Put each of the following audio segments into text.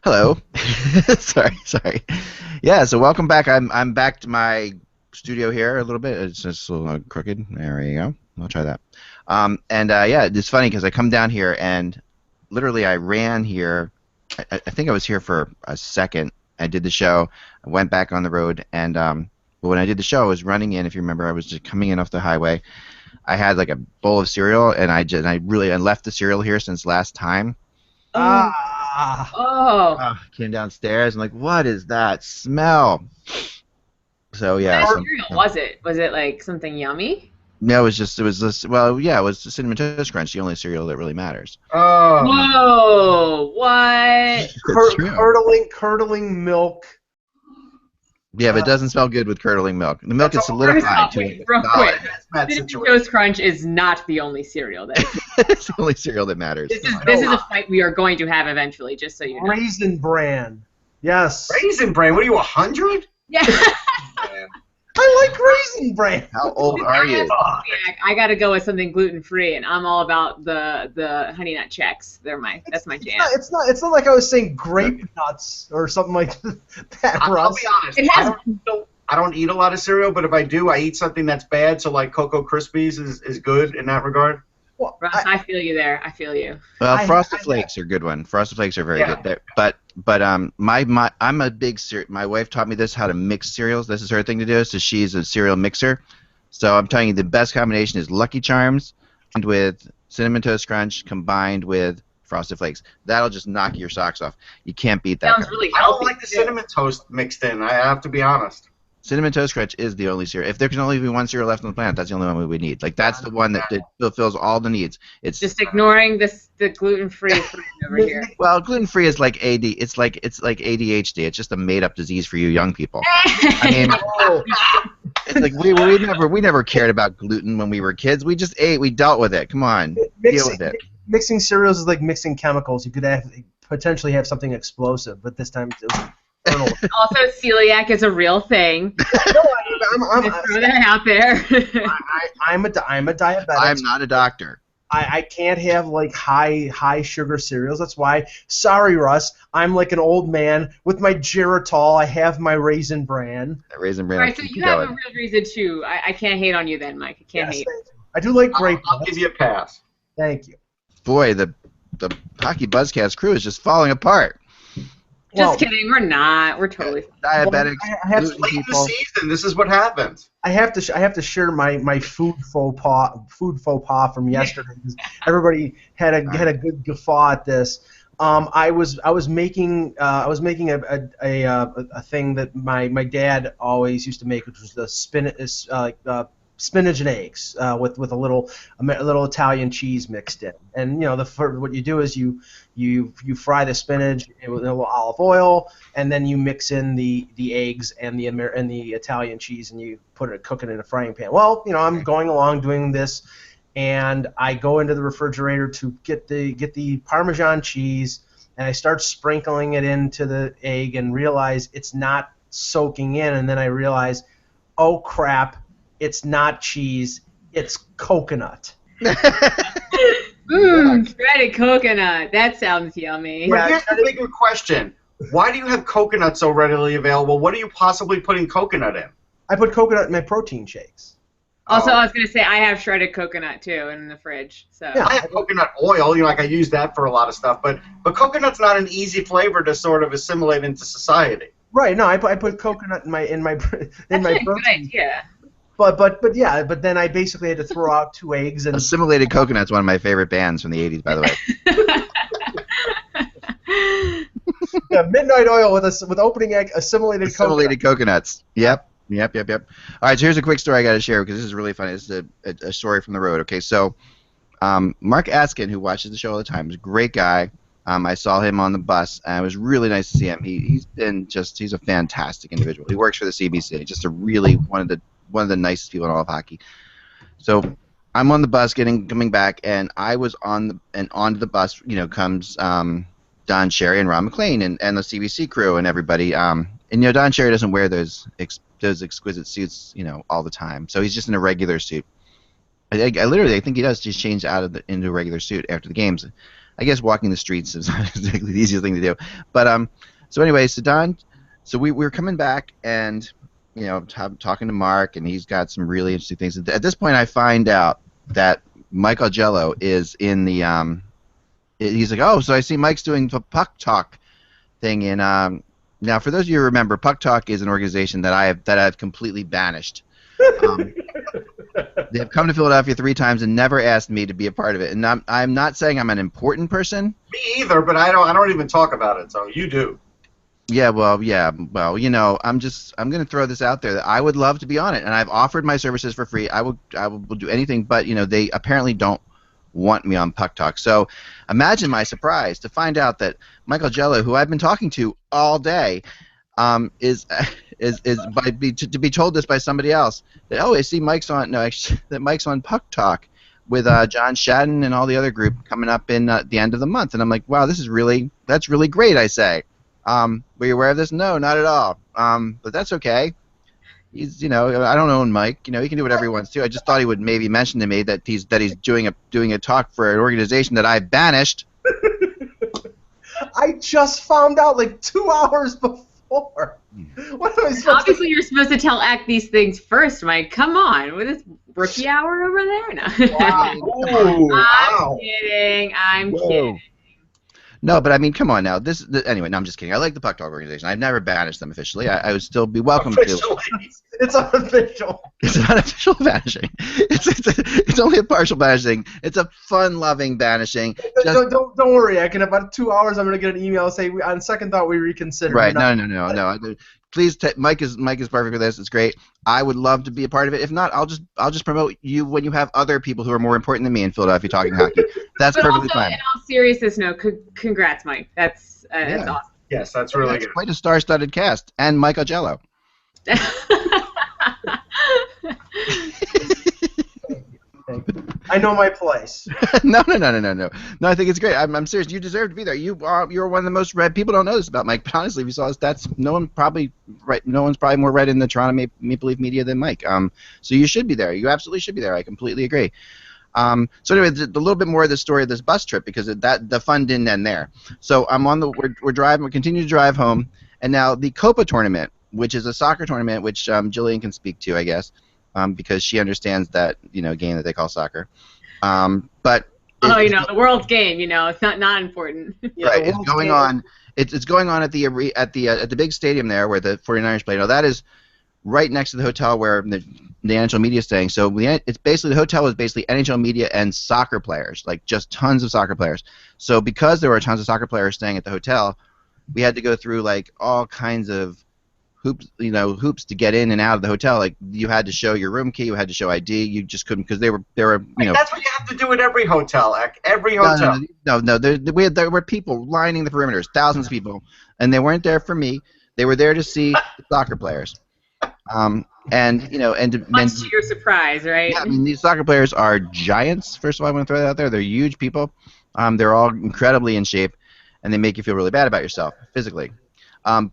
Hello. Sorry. Yeah, so welcome back. I'm back to my studio here a little bit. It's just a little crooked. There you go. I'll try that. Yeah, it's funny because I come down here and literally I ran here. I think I was here for a second. I did the show. I went back on the road, and but when I did the show, I was running in. If you remember, I was just coming in off the highway. I had like a bowl of cereal, and I left the cereal here since last time. Came downstairs and like, what is that smell? So yeah. What cereal was it? Was it like something yummy? No, it was this. Well, yeah, it was the Cinnamon Toast Crunch, the only cereal that really matters. Whoa! What? Curdling milk. Yeah, but it doesn't smell good with curdling milk. The milk is solidified to it. Real quick. Cinnamon Toast Crunch is not the only cereal that. It's the only cereal that matters. This is a fight we are going to have eventually, just so you know. Raisin Bran. Yes. Raisin Bran? What are you, 100? Yeah. I like Raisin Bran. How old are you? I gotta go with something gluten free, and I'm all about the Honey Nut Chex. That's my jam. It's not like I was saying grape nuts or something like that. I'll be honest. I don't eat a lot of cereal, but if I do, I eat something that's bad. So like Cocoa Krispies is good in that regard. Well, Russ, I feel you there. I feel you. Well, Frosted Flakes are a good one. Frosted Flakes are very good. But I'm a big my wife taught me this, how to mix cereals. This is her thing to do. So she's a cereal mixer. So I'm telling you, the best combination is Lucky Charms and with Cinnamon Toast Crunch combined with Frosted Flakes. That'll just knock your socks off. You can't beat that. Sounds really I healthy. don't like the cinnamon toast mixed in. I have to be honest. Cinnamon Toast Crunch is the only cereal. If there can only be one cereal left on the planet, that's the only one we would need. Like that's the one that fulfills all the needs. It's just ignoring the gluten-free over here. Well, gluten-free is like AD. It's like ADHD. It's just a made-up disease for you young people. I mean, it's like we never cared about gluten when we were kids. We just ate. We dealt with it. Come on, deal with it. Mixing cereals is like mixing chemicals. You could potentially have something explosive, but this time it was. Also, celiac is a real thing. I'm throw that out there. I'm a diabetic. I'm not a doctor. I can't have like high sugar cereals. That's why. Sorry, Russ. I'm like an old man with my Geritol. I have my Raisin Bran. Raisin Bran. All right, so you have a real reason too. I can't hate on you then, Mike. I can't hate. I do like grape. I'll give you a pass. Thank you. Boy, the HockeyBuzzCast crew is just falling apart. Just kidding, we're not. We're totally diabetics. It's late in the season. This is what happens. I have to share my food faux pas from yesterday. Everybody had a good guffaw at this. I was making a thing that my dad always used to make, which was the spinach and eggs with a little Italian cheese mixed in. And what you do is you fry the spinach with a little olive oil, and then you mix in the eggs and the Italian cheese, and you cook it in a frying pan. Well, I'm going along doing this, and I go into the refrigerator to get the Parmesan cheese, and I start sprinkling it into the egg and realize it's not soaking in, and then I realize, oh crap, it's not cheese, it's coconut. Shredded coconut. That sounds yummy. But here's the bigger question. Why do you have coconut so readily available? What are you possibly putting coconut in? I put coconut in my protein shakes. Also, I was going to say, I have shredded coconut, too, in the fridge. So. Yeah, I have coconut oil. I use that for a lot of stuff. But coconut's not an easy flavor to sort of assimilate into society. Right. No, I put coconut in my protein. Good idea. But then I basically had to throw out 2 eggs and Assimilated Coconut's one of my favorite bands from the 80s, by the way. Yeah, Midnight Oil with opening egg, assimilated coconuts. Yep. All right, so here's a quick story I got to share because this is really funny. This is a story from the road. Okay, so Mark Askin, who watches the show all the time, is a great guy. I saw him on the bus, and it was really nice to see him. He's a fantastic individual. He works for the CBC, just a really one of the nicest people in all of hockey. So I'm on the bus coming back, and I was onto the bus. Comes Don Cherry and Ron McLean and the CBC crew and everybody. And Don Cherry doesn't wear those exquisite suits all the time, so he's just in a regular suit. I think he does just change into a regular suit after the games. I guess walking the streets is not exactly the easiest thing to do. But so anyway, so we were coming back and talking to Mark, and he's got some really interesting things. At this point, I find out that Mike Augello is in the he's like, oh, so I see Mike's doing the Puck Talk thing in now for those of you who remember, Puck Talk is an organization that I've completely banished. They have come to Philadelphia 3 times and never asked me to be a part of it. And I'm not saying I'm an important person. Me either, but I don't even talk about it. So you do. Yeah, well, I'm going to throw this out there that I would love to be on it, and I've offered my services for free. I will do anything, but they apparently don't want me on Puck Talk. So imagine my surprise to find out that Michael Jello, who I've been talking to all day, to be told this by somebody else that I see that Mike's on Puck Talk with John Shadden and all the other group coming up in the end of the month, and I'm like, wow, that's really great. I say. Were you aware of this? No, not at all. But that's okay. He's, I don't own Mike. He can do whatever he wants to. I just thought he would maybe mention to me that he's doing a talk for an organization that I banished. I just found out like 2 hours before. What am I supposed Obviously, you're supposed to act these things first, Mike. Come on, with this rookie hour over there. No. Wow. I'm kidding. No, but I mean, come on now. Anyway, no, I'm just kidding. I like the Puck Talk organization. I've never banished them officially. I would still be welcome to. It's unofficial. It's an unofficial banishing. It's only a partial banishing. It's a fun-loving banishing. Don't worry. In about 2 hours, I'm gonna get an email say on second thought we reconsider. Right? No. Please, Mike is perfect for this. It's great. I would love to be a part of it. If not, I'll just promote you when you have other people who are more important than me in Philadelphia talking hockey. That's perfectly fine. In all seriousness, congrats, Mike. That's awesome. Yes, that's really good. Quite a star-studded cast, and Mike Augello. I know my place. No. No, I think it's great. I'm serious. You deserve to be there. You're one of the most read. People don't know this about Mike, but honestly, if you saw his stats, no one's probably more read in the Toronto Maple Leaf media than Mike. So you should be there. You absolutely should be there. I completely agree. So anyway, a little bit more of the story of this bus trip, because the fun didn't end there. So we're driving. We continue to drive home, and now the Copa tournament, which is a soccer tournament, which Jillian can speak to, I guess. Because she understands that game that they call soccer, but the world's game, it's not important. Right, it's going on. It's going on at the big stadium there where the 49ers play. Now that is right next to the hotel where the NHL media is staying. So it's basically the hotel is basically NHL media and soccer players, like just tons of soccer players. So because there were tons of soccer players staying at the hotel, we had to go through like all kinds of hoops to get in and out of the hotel. Like you had to show your room key, you had to show ID. You just couldn't, because they were That's what you have to do at every hotel. Every hotel. No. There were people lining the perimeters, thousands of people, and they weren't there for me. They were there to see the soccer players. And much to your surprise, right? Yeah, I mean, these soccer players are giants. First of all, I want to throw that out there. They're huge people. They're all incredibly in shape, and they make you feel really bad about yourself physically.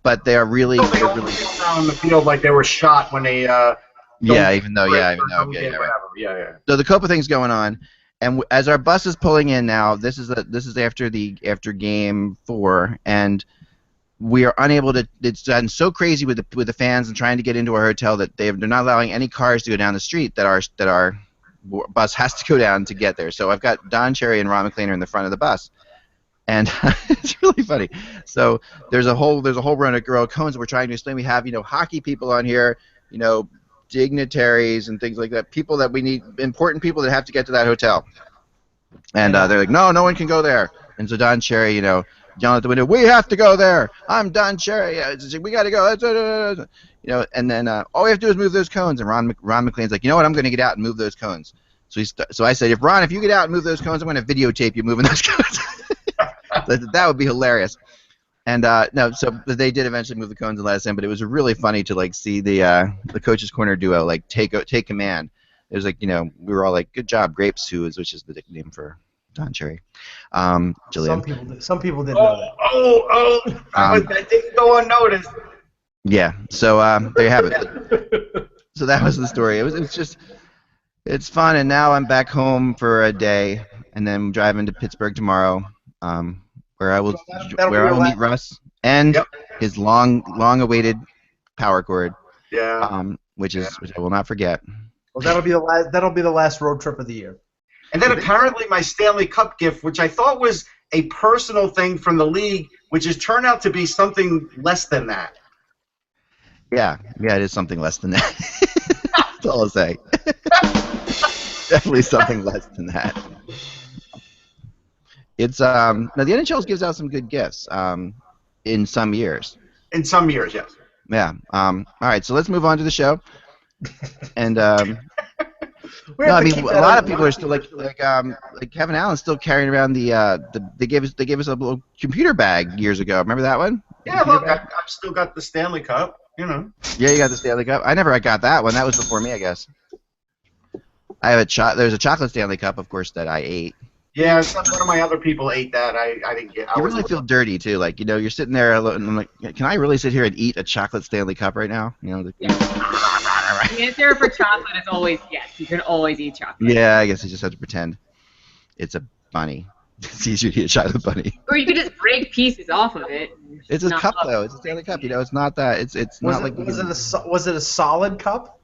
But they are really. They around on the field like they were shot when they. Yeah. So the Copa thing's going on, and as our bus is pulling in now, this is after game 4, and we are unable to. It's gotten so crazy with the fans and trying to get into our hotel that they're not allowing any cars to go down the street that our bus has to go down to get there. So I've got Don Cherry and Ron McLean in the front of the bus. And it's really funny. So there's a whole run of girl cones. We're trying to explain. We have hockey people on here, dignitaries and things like that. People that we need, important people that have to get to that hotel. And they're like, no one can go there. And so Don Cherry, yelling at the window, we have to go there. I'm Don Cherry. We got to go. And then all we have to do is move those cones. And Ron McLean's like, you know what? I'm going to get out and move those cones. So I said, if you get out and move those cones, I'm going to videotape you moving those cones. That would be hilarious. And so they did eventually move the cones and let us in, but it was really funny to see the coach's corner duo take command. It was we were all like, good job, Grapes, which is the nickname for Don Cherry. Jillian. Some people didn't know that. That didn't go unnoticed. Yeah. So there you have it. So that was the story. It was just. It's fun, and now I'm back home for a day, and then I'm driving to Pittsburgh tomorrow. where I will That'll be your meet Russ and Yep. his long-awaited power cord, Yeah. which I will not forget. Well, that'll be the last road trip of the year. And then apparently my Stanley Cup gift, which I thought was a personal thing from the league, which has turned out to be something less than that. Yeah, it is something less than that. That's all I'll say. Definitely something less than that. It's now the NHL gives out some good gifts in some years. In some years, yes. Yeah. All right, so let's move on to the show. And We no, have I to mean keep a that lot in of people are still like Kevin Allen's still carrying around they gave us a little computer bag years ago. Remember that one? Yeah, look, I've still got the Stanley Cup, you know. Yeah, you got the Stanley Cup. I never got that one. That was before me, I guess. I have there's a chocolate Stanley Cup, of course, that I ate. Yeah, one of my other people ate that. I didn't get. You really feel dirty too, like you're sitting there alone, and I'm like, can I really sit here and eat a chocolate Stanley Cup right now? The answer for chocolate is always yes. You can always eat chocolate. Yeah, I guess you just have to pretend it's a bunny. It's easier to eat a chocolate bunny. Or you could just break pieces off of it. It's a cup though. It's a Stanley Cup. It's not that. It's not like. Was it a solid cup?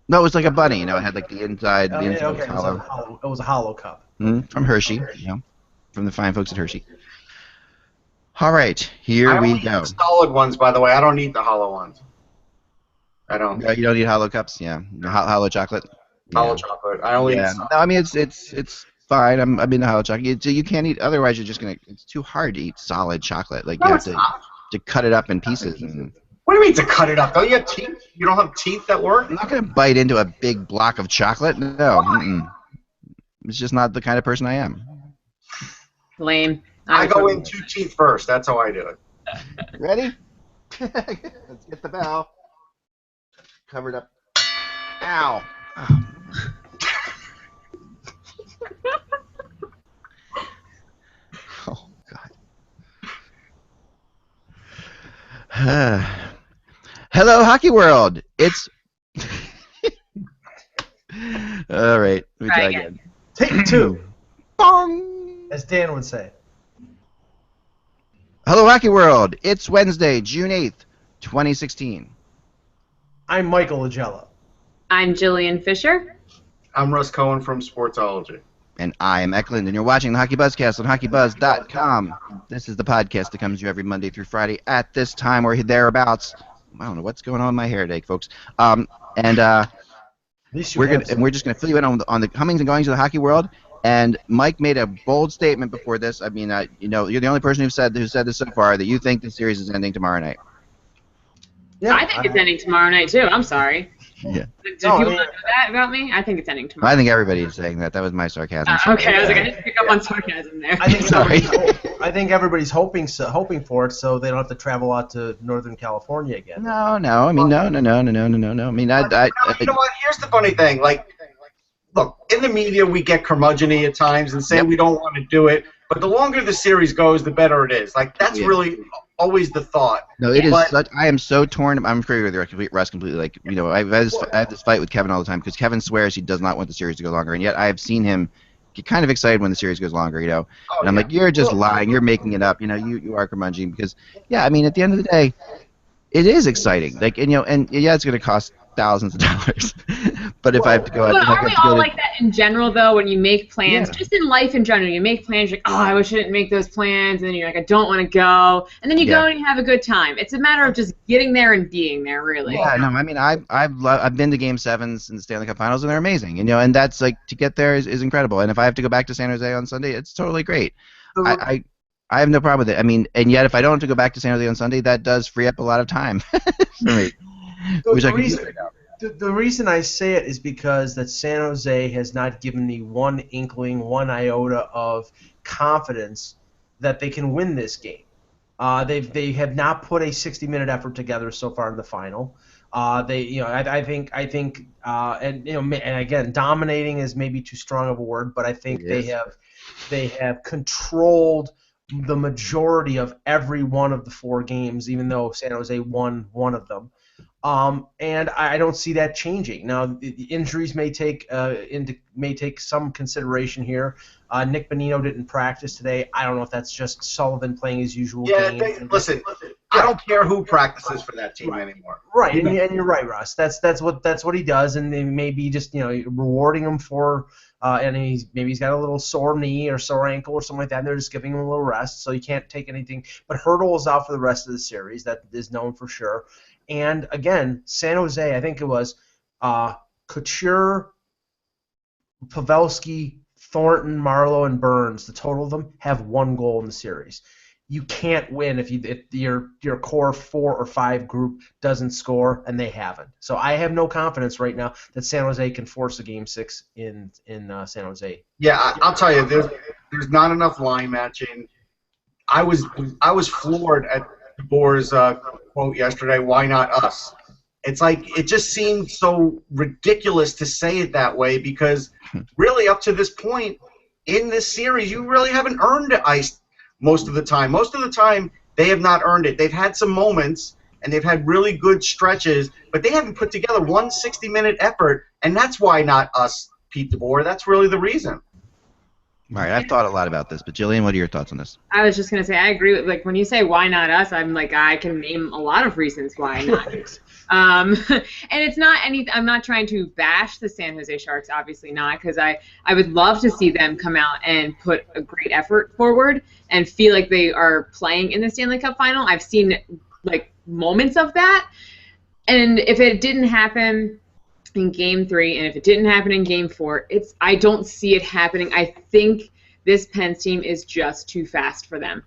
No, it was like a bunny. It had like the inside. Oh, The inside okay. was hollow. It was a hollow cup. From Hershey. From the fine folks at Hershey. All right, here we go. The solid ones, by the way. I don't eat the hollow ones. I don't. You don't eat hollow cups, yeah. Hollow chocolate. Hollow chocolate. I only. Yeah. No, I mean it's fine. I'm into hollow chocolate. You can't eat. Otherwise, you're just gonna. It's too hard to eat solid chocolate. Like No, you have it's not. to cut it up in pieces. And What do you mean to cut it up? Don't you have teeth? You don't have teeth that work? I'm not gonna bite into a big block of chocolate. No. Mm-mm. It's just not the kind of person I am. Lame. I go in 2 teeth first. That's how I do it. Ready? Let's get the bell. Covered up. Ow. Oh, God. Hello, Hockey World. It's... All right. Let me try again. Take 2. Bong! As Dan would say. Hello, Hockey World. It's Wednesday, June 8th, 2016. I'm Michael Agella. I'm Jillian Fisher. I'm Russ Cohen from Sportsology. And I am Eklund, and you're watching the HockeyBuzzCast on HockeyBuzz.com. This is the podcast that comes to you every Monday through Friday at this time or thereabouts. I don't know what's going on with my hair today, folks. We're just gonna fill you in on the comings and goings of the hockey world. And Mike made a bold statement before this. I mean, you're the only person who said this so far that you think the series is ending tomorrow night. Yeah, I think it's ending tomorrow night too. I'm sorry. Yeah. Do people not know that about me? I think it's ending tomorrow. I think everybody is saying that. That was my sarcasm. Okay, I was like, I didn't pick up on sarcasm there. I think everybody's hoping for it, so they don't have to travel out to Northern California again. No. I mean, no. I mean, You know what? Here's the funny thing. Like, look, in the media we get curmudgeon-y at times and say we don't want to do it, but the longer the series goes, the better it is. Like, that's really always the thought. No, it is. I am so torn. I'm agree with Russ completely. Like, I have this fight with Kevin all the time because Kevin swears he does not want the series to go longer, and yet I have seen him get kind of excited when the series goes longer. And I'm like, you're just lying. You're making it up. You are curmudgeon because, I mean, at the end of the day, it is exciting. Like, and it's going to cost thousands of dollars. But if I have to go out, but aren't we all like that in general, though? When you make plans, just in life in general, you make plans. You're like, oh, I wish I didn't make those plans, and then you're like, I don't want to go, and then you go and you have a good time. It's a matter of just getting there and being there, really. Yeah, no, I mean, I've been to Game 7s in the Stanley Cup Finals, and they're amazing. And that's like to get there is incredible. And if I have to go back to San Jose on Sunday, it's totally great. I have no problem with it. I mean, and yet if I don't have to go back to San Jose on Sunday, that does free up a lot of time for me, which I can use right now. The reason I say it is because that San Jose has not given me one inkling, one iota of confidence that they can win this game. They have not put a 60-minute effort together so far in the final. I think, and again, dominating is maybe too strong of a word, but I think they have controlled the majority of every one of the 4 games, even though San Jose won one of them. And I don't see that changing. Now, the injuries may take some consideration here. Nick Bonino didn't practice today. I don't know if that's just Sullivan playing his usual game. Listen, I don't care who practices for that team anymore. Right, and you're right, Russ. That's what he does, and they may be just rewarding him for. And he's got a little sore knee or sore ankle or something like that, and they're just giving him a little rest, so you can't take anything. But Hurdle is out for the rest of the series. That is known for sure. And again, San Jose, I think it was Couture, Pavelski, Thornton, Marlowe, and Burns. The total of them have 1 goal in the series. You can't win if your core 4 or 5 group doesn't score, and they haven't. So I have no confidence right now that San Jose can force a Game 6 in San Jose. Yeah, I'll tell you, there's not enough line matching. I was floored at DeBoer's quote yesterday. Why not us? It's like it just seemed so ridiculous to say it that way because really up to this point in this series, you really haven't earned the ice. Most of the time. Most of the time, they have not earned it. They've had some moments, and they've had really good stretches, but they haven't put together one 60-minute effort, and that's why not us, Pete DeBoer. That's really the reason. All right, I've thought a lot about this, but Jillian, what are your thoughts on this? I was just going to say, I agree with, when you say why not us, I'm like, I can name a lot of reasons why not. And it's not I'm not trying to bash the San Jose Sharks, obviously not, because I would love to see them come out and put a great effort forward and feel like they are playing in the Stanley Cup final. I've seen, moments of that. And if it didn't happen in Game 3, and if it didn't happen in Game 4, I don't see it happening. I think this Pens team is just too fast for them.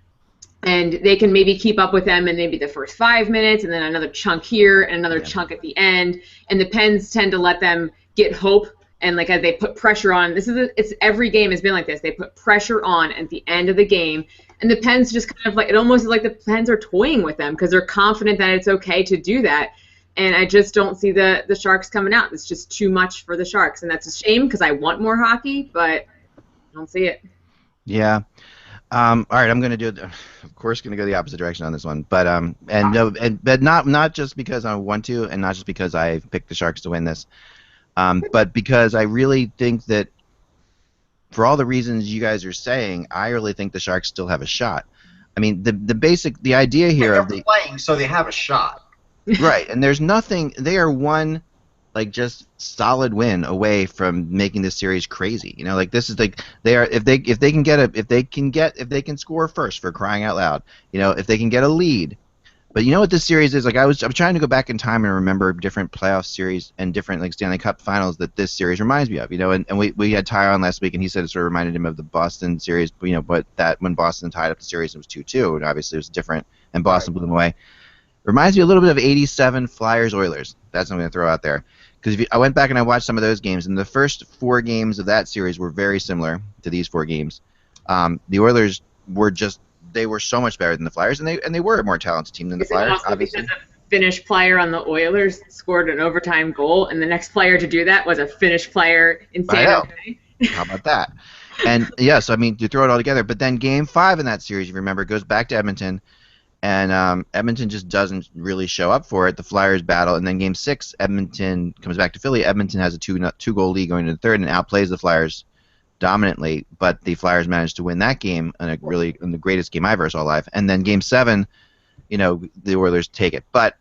And they can maybe keep up with them in maybe the first 5 minutes, and then another chunk here, and another chunk at the end. And the Pens tend to let them get hope, and as they put pressure on. It's every game has been like this. They put pressure on at the end of the game, and the Pens just kind of it almost is like the Pens are toying with them because they're confident that it's okay to do that. And I just don't see the Sharks coming out. It's just too much for the Sharks, and that's a shame because I want more hockey, but I don't see it. Yeah. All right, I'm going to of course, going to go the opposite direction on this one, but but not just because I want to, and not just because I picked the Sharks to win this, but because I really think that for all the reasons you guys are saying, I really think the Sharks still have a shot. I mean, the idea here of the playing, so they have a shot. Right, and there's nothing. They are one, just solid win away from making this series crazy. This is they are if they can score first, for crying out loud. If they can get a lead. But you know what this series is? I'm trying to go back in time and remember different playoff series and different Stanley Cup finals that this series reminds me of. And we had Ty on last week, and he said it sort of reminded him of the Boston series. But that when Boston tied up the series, it was 2-2, and obviously it was different, and Boston blew them away. Reminds me a little bit of '87 Flyers-Oilers. That's what I'm going to throw out there. Because I went back and I watched some of those games, and the first 4 games of that series were very similar to these 4 games. The Oilers were they were so much better than the Flyers, and they were a more talented team than the Flyers, obviously. Because a Finnish player on the Oilers scored an overtime goal, and the next player to do that was a Finnish player in San Jose. How about that? And yes, you throw it all together. But then Game 5 in that series, if you remember, goes back to Edmonton. And Edmonton just doesn't really show up for it. The Flyers battle, and then Game 6, Edmonton comes back to Philly. Edmonton has a 2-goal lead going into the third and outplays the Flyers dominantly. But the Flyers managed to win that game in the greatest game I ever saw live. And then Game 7, the Oilers take it. But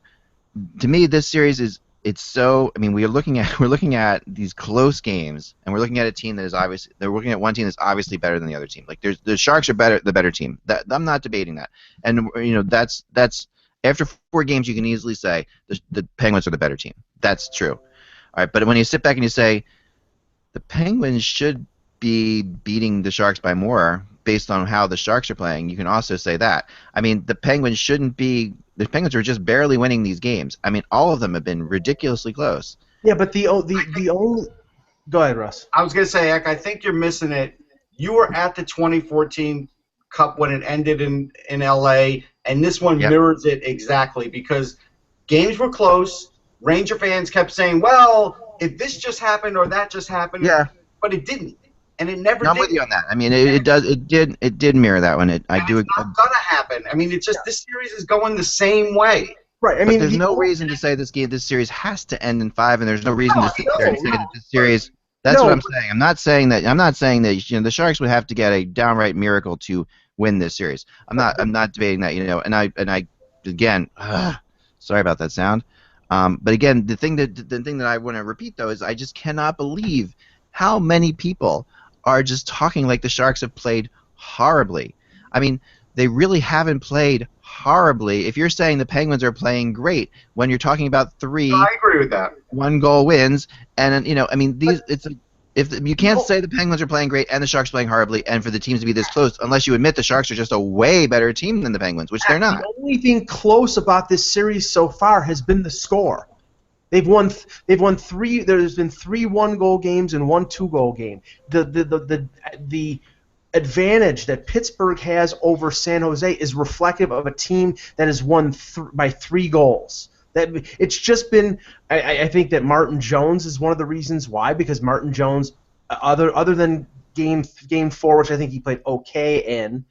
to me, this series we're looking at these close games, and we're looking at a team that is obviously they're looking at one team that's obviously better than the other team. The Sharks are the better team. I'm not debating that. And that's after 4 games you can easily say the Penguins are the better team. That's true. All right, but when you sit back and you say the Penguins should be beating the Sharks by more based on how the Sharks are playing, you can also say that. The Penguins shouldn't be. The Penguins are just barely winning these games. All of them have been ridiculously close. Yeah, but the only. Go ahead, Russ. I was going to say, Eck, I think you're missing it. You were at the 2014 Cup when it ended in L.A., and this one mirrors it exactly because games were close. Ranger fans kept saying, well, if this just happened or that just happened, but it didn't. And it never did. I'm with you on that. It did mirror that one. It's not gonna happen. It's just this series is going the same way. Right. I But mean, there's no reason to say this series has to end in 5, and there's no reason to sit there and say that this series. That's what I'm saying. I'm not saying that. The Sharks would have to get a downright miracle to win this series. I'm not debating that. And I again, sorry about that sound. But again, the thing that I want to repeat though is I just cannot believe how many people are just talking like the Sharks have played horribly. I mean, they really haven't played horribly. If you're saying the Penguins are playing great, when you're talking about 3 I agree with that. 1-goal wins, and I mean if you can't say the Penguins are playing great and the Sharks playing horribly, and for the teams to be this close, unless you admit the Sharks are just a way better team than the Penguins, which they're not. The only thing close about this series so far has been the score. They've won 3. There's been 3 1-goal games and 1 2-goal game. The advantage that Pittsburgh has over San Jose is reflective of a team that has won by 3 goals. That it's just been. I think that Martin Jones is one of the reasons why, because Martin Jones, other than game 4, which I think he played okay in,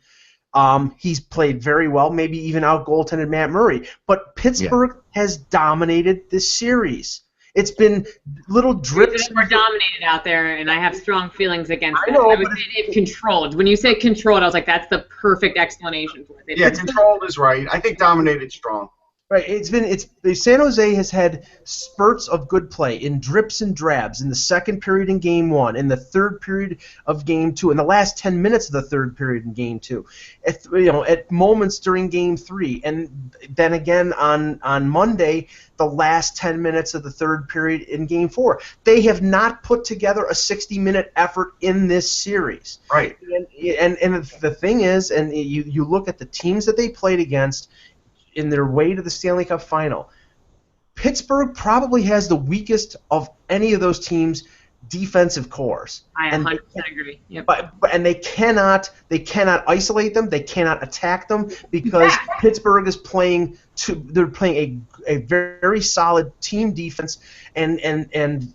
he's played very well, maybe even out-goaltended Matt Murray. But Pittsburgh has dominated this series. It's been little drips. We're dominated out there, and I have strong feelings against that. I would say they've controlled. When you say controlled, I was like, that's the perfect explanation for it. Controlled is right. I think dominated strong. Right, San Jose has had spurts of good play in drips and drabs in the second period in Game 1, in the third period of Game 2, in the last 10 minutes of the third period in Game 2, at moments during Game 3, and then again on Monday, the last 10 minutes of the third period in Game 4. They have not put together a 60-minute effort in this series. Right. And the thing is, and you look at the teams that they played against in their way to the Stanley Cup final, Pittsburgh probably has the weakest of any of those teams' defensive cores. I 100% agree. Yep. And they cannot isolate them. They cannot attack them because Pittsburgh is playing. They're playing a very solid team defense and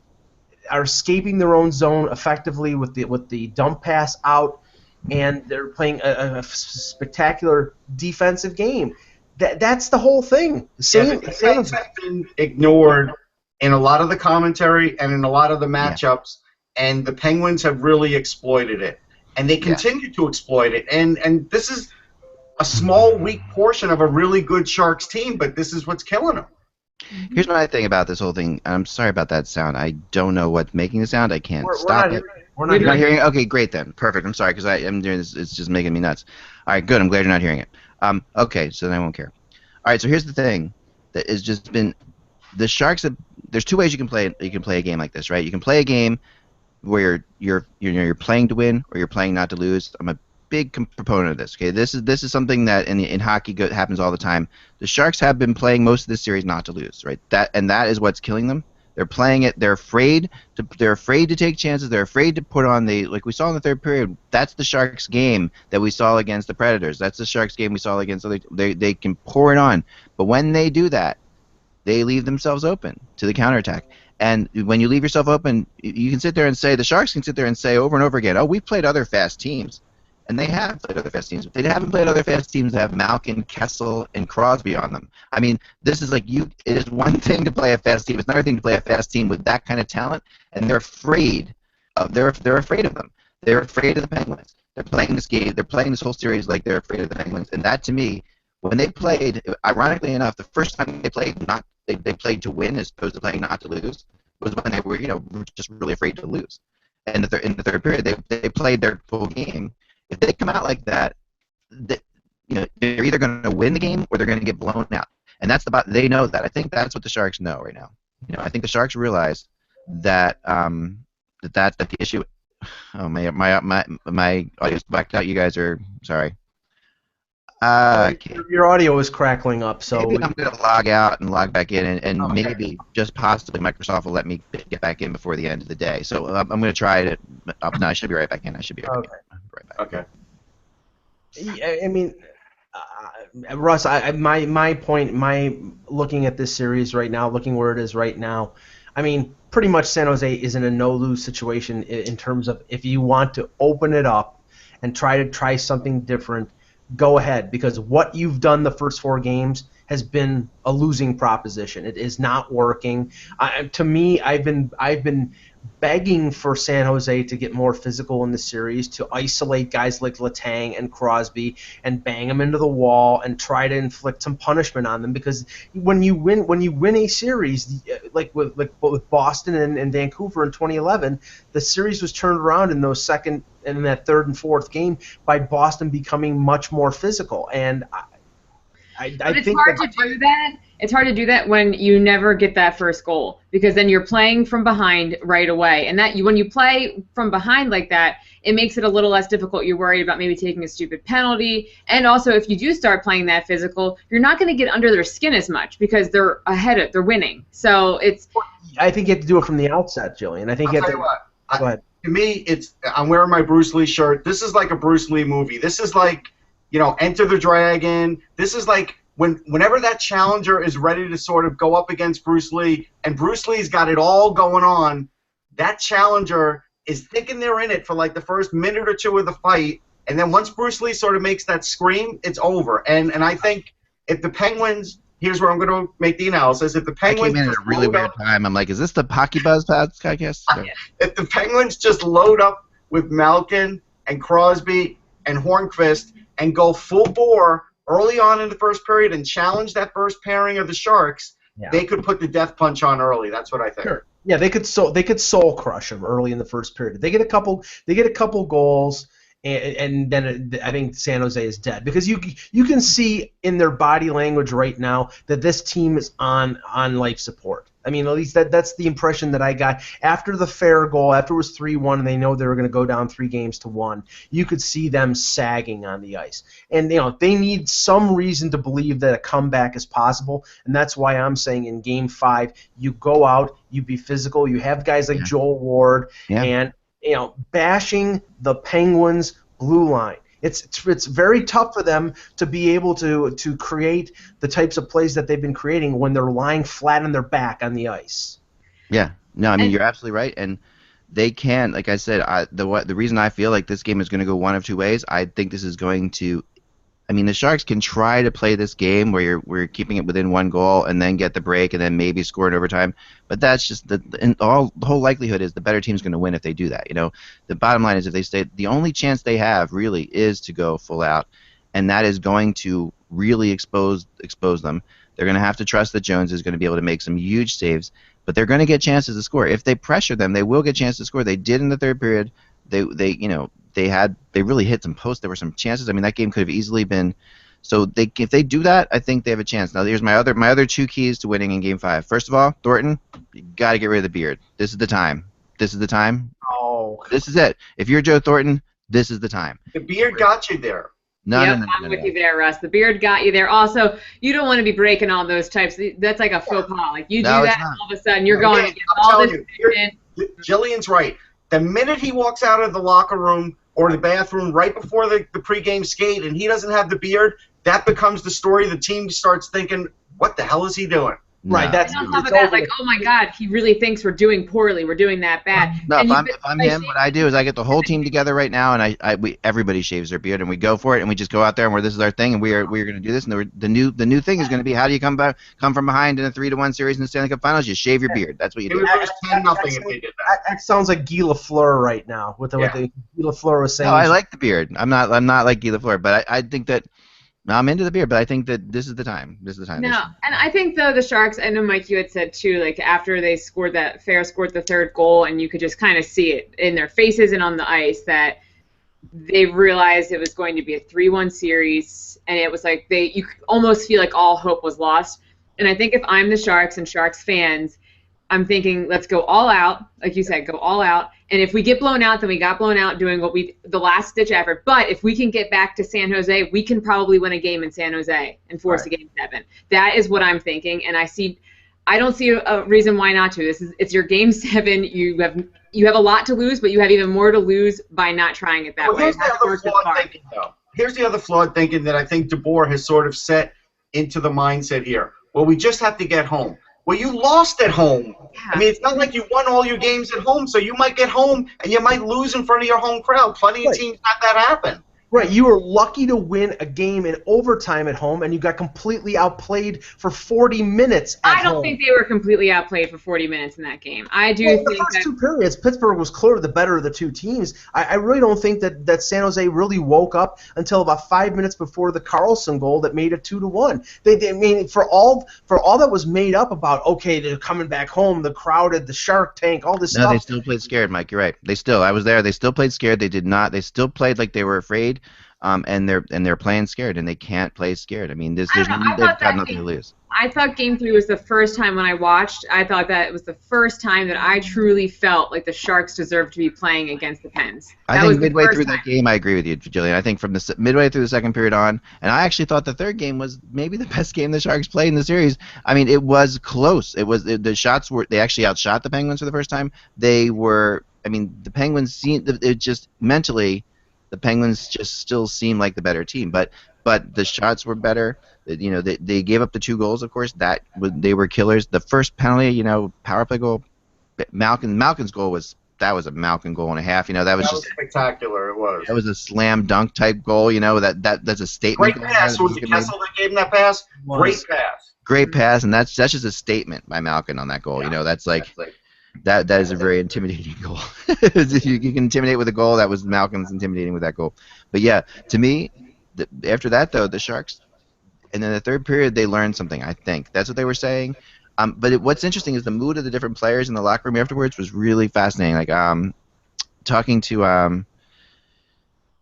are escaping their own zone effectively with the dump pass out, and they're playing a spectacular defensive game. That's the whole thing. The defense has been ignored in a lot of the commentary and in a lot of the matchups, and the Penguins have really exploited it. And they continue to exploit it. And this is a small, weak portion of a really good Sharks team, but this is what's killing them. Here's what I think about this whole thing. I'm sorry about that sound. I don't know what's making the sound. I can't stop it. We're not hearing it? Okay, great then. Perfect. I'm sorry because I'm doing this. It's just making me nuts. All right, good. I'm glad you're not hearing it. Okay, so then I won't care. All right, so here's the thing that has just been the Sharks. There's 2 ways you can play. You can play a game like this, right? You can play a game where you're playing to win or you're playing not to lose. I'm a big proponent of this. Okay, this is something that in hockey happens all the time. The Sharks have been playing most of this series not to lose, right? That is what's killing them. They're playing it. They're afraid to take chances. They're afraid to put on like we saw in the third period. That's the Sharks game that we saw against the Predators. That's the Sharks game we saw against they can pour it on. But when they do that, they leave themselves open to the counterattack. And when you leave yourself open, you can sit there and say the Sharks can sit there and say over and over again, "Oh, we've played other fast teams." And they have played other fast teams. They haven't played other fast teams that have Malkin, Kessel, and Crosby on them. I mean, this is it is one thing to play a fast team. It's another thing to play a fast team with that kind of talent. And they're afraid of them. They're afraid of the Penguins. They're playing this game. They're playing this whole series like they're afraid of the Penguins. And that, to me, when they played, ironically enough, the first time they played they played to win as opposed to playing not to lose was when they were just really afraid to lose. And in the third period, they played their full game. If they come out like that, they're either going to win the game or they're going to get blown out, and they know that. I think that's what the Sharks know right now. I think the Sharks realize that that's the issue. Oh, my audio's blacked out. You guys are sorry. Your audio is crackling up, so maybe I'm going to log out and log back in, and maybe just possibly Microsoft will let me get back in before the end of the day. So I'm going to try it. No, I should be right back in. I should be right back. Okay. I mean, Russ, my point, looking at this series right now, looking where it is right now, I mean, pretty much San Jose is in a no-lose situation in terms of if you want to open it up and try something different, go ahead, because what you've done the first 4 games has been a losing proposition. It is not working. To me, I've been begging for San Jose to get more physical in the series, to isolate guys like Letang and Crosby and bang them into the wall and try to inflict some punishment on them, because when you win a series like with Boston and Vancouver in 2011, the series was turned around in that third and fourth game by Boston becoming much more physical. And I think hard to do that. It's hard to do that when you never get that first goal, because then you're playing from behind right away, and when you play from behind like that, it makes it a little less difficult. You're worried about maybe taking a stupid penalty, and also if you do start playing that physical, you're not going to get under their skin as much because they're ahead, they're winning. So it's. I think you have to do it from the outset, Jillian. I think you have to. Go ahead. To me, I'm wearing my Bruce Lee shirt. This is like a Bruce Lee movie. This is like, Enter the Dragon. This is like whenever that challenger is ready to sort of go up against Bruce Lee, and Bruce Lee's got it all going on, that challenger is thinking they're in it for like the first minute or two of the fight, and then once Bruce Lee sort of makes that scream, it's over. And I think if the Penguins, here's where I'm going to make the analysis, if the Penguins... I came in at a really weird time. I'm like, is this the HockeyBuzzCast? If the Penguins just load up with Malkin and Crosby and Hornqvist and go full bore early on in the first period and challenge that first pairing of the Sharks, they could put the death punch on early. That's what I think. Sure. Yeah, they could soul crush them early in the first period. They get a couple goals, and then I think San Jose is dead, because you can see in their body language right now that this team is on life support. I mean, at least that's the impression that I got after the fair goal. After it was 3-1, and they know they were going to go down 3-1. You could see them sagging on the ice, and they need some reason to believe that a comeback is possible, and that's why I'm saying in Game 5, you go out, you be physical, you have guys like Joel Ward, and bashing the Penguins' blue line. It's very tough for them to be able to create the types of plays that they've been creating when they're lying flat on their back on the ice. Yeah, no, I mean, you're absolutely right, and they can, like I said, the reason I feel like this game is going to go one of two ways, I think this is going to, I mean, the Sharks can try to play this game where we're keeping it within one goal and then get the break and then maybe score in overtime, but that's just the whole likelihood is the better team's going to win if they do that. The bottom line is if they stay, the only chance they have really is to go full out, and that is going to really expose them. They're going to have to trust that Jones is going to be able to make some huge saves, but they're going to get chances to score. If they pressure them, they will get chances to score. They did in the third period. They really hit some posts. There were some chances. I mean, that game could have easily been. So if they do that, I think they have a chance. Now, here's my other two keys to winning in Game 5. First of all, Thornton, you got to get rid of the beard. This is the time. This is the time. Oh. This is it. If you're Joe Thornton, this is the time. The beard got you there. No. I'm with you there, Russ. The beard got you there. Also, you don't want to be breaking all those types. That's like a faux pas. Like you do that, and all of a sudden you're going against all this. Jillian's right. The minute he walks out of the locker room or the bathroom right before the pregame skate and he doesn't have the beard, that becomes the story. The team starts thinking, what the hell is he doing? Right, that's on top of that, like, oh my God, he really thinks we're doing poorly. We're doing that bad. No, if I'm him, what I do is I get the whole team together right now, and everybody shaves their beard, and we go for it, and we just go out there, and this is our thing, and we're going to do this, and the new thing is going to be, how do you come from behind in a 3-1 series in the Stanley Cup Finals? You shave your beard. That's what you do. It would lose 10-0 if they did that. That sounds like Guy Lafleur right now. What Guy Lafleur was saying. No, I like the beard. I'm not like Guy Lafleur, but I think that. No, I'm into the beer, but I think that this is the time. No, and I think, though, the Sharks, I know, Mike, you had said, too, like, after they scored the third goal, and you could just kind of see it in their faces and on the ice, that they realized it was going to be a 3-1 series, and it was like you could almost feel like all hope was lost. And I think if I'm the Sharks and Sharks fans, I'm thinking, let's go all out, like you said, go all out. And if we get blown out, then we got blown out doing the last-ditch effort. But if we can get back to San Jose, we can probably win a game in San Jose and force a Game 7. That is what I'm thinking, and I don't see a reason why not to. It's your Game 7. You have a lot to lose, but you have even more to lose by not trying it that way. Here's the other flawed thinking that I think DeBoer has sort of set into the mindset here. Well, we just have to get home. Well, you lost at home. Yeah. I mean, it's not like you won all your games at home, so you might get home and you might lose in front of your home crowd. Plenty of teams have that happen. Right, you were lucky to win a game in overtime at home, and you got completely outplayed for 40 minutes at home. I don't think they were completely outplayed for 40 minutes in that game. I do think the first two periods, Pittsburgh was clearly the better of the two teams. I really don't think that San Jose really woke up until about 5 minutes before the Carlson goal that made it 2-1. I mean, for all that was made up about, okay, they're coming back home, the crowded, the Shark Tank, all this stuff. No, they still played scared, Mike. You're right. I was there. They still played scared. They did not. They still played like they were afraid. And they're playing scared, and they can't play scared. I mean, they've got nothing to lose. I thought Game 3 was the first time when I watched. I thought that it was the first time that I truly felt like the Sharks deserved to be playing against the Pens. I think midway through that game, I agree with you, Jillian. I think from the midway through the second period on, and I actually thought the third game was maybe the best game the Sharks played in the series. I mean, it was close. The shots were, they actually outshot the Penguins for the first time. They were. I mean, the Penguins seemed it just mentally. The Penguins just still seem like the better team, but the shots were better. You know, they gave up the 2 goals, of course. They were killers. The first penalty, you know, power play goal, Malkin's goal was a Malkin goal and a half. You know, that was spectacular. It was. That was a slam dunk type goal. You know, that's a statement. Great pass. Was it Kessel that gave him that pass? Great pass. Great pass, and that's just a statement by Malkin on that goal. Yeah. You know, that's like. That is a very intimidating goal. If you can intimidate with a goal, that was Malcolm's intimidating with that goal. But yeah, to me, after that though, the Sharks, and then the third period they learned something. I think that's what they were saying. But what's interesting is the mood of the different players in the locker room afterwards was really fascinating. Like talking to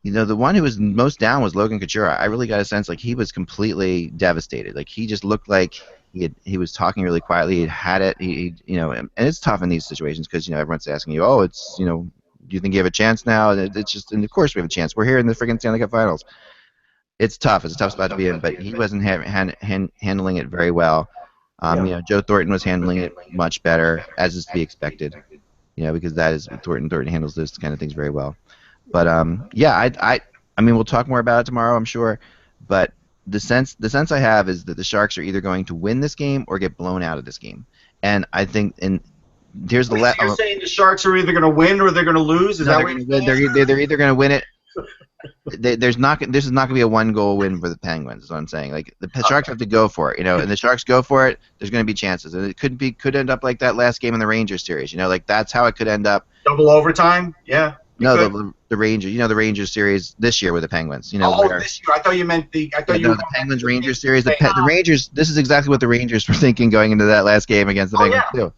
you know, the one who was most down was Logan Couture. I really got a sense like he was completely devastated. Like he just looked like. He was talking really quietly. He had it. You know, and it's tough in these situations because you know everyone's asking you, oh, it's you know, do you think you have a chance now? And it's just, and of course we have a chance. We're here in the friggin' Stanley Cup Finals. It's tough. It's a tough spot to be in, but he wasn't handling it very well. You know, Joe Thornton was handling it much better, as is to be expected. You know, because that is Thornton. Thornton handles those kind of things very well. But yeah, I mean, we'll talk more about it tomorrow, I'm sure. But the sense I have is that the Sharks are either going to win this game or get blown out of this game. And I think, and here's the you're saying the Sharks are either going to win or they're going to lose? Is that what you're saying? They're either going to win it. This is not going to be a 1-goal win for the Penguins. Is what I'm saying. Like the Sharks have to go for it, you know, and the Sharks go for it. There's going to be chances, and it could end up like that last game in the Rangers series. You know, like that's how it could end up. Double overtime, yeah. No, the Rangers. You know the Rangers series this year with the Penguins. You know. This year. I thought you meant the. The Penguins Rangers series. The Rangers. This is exactly what the Rangers were thinking going into that last game against the Penguins too.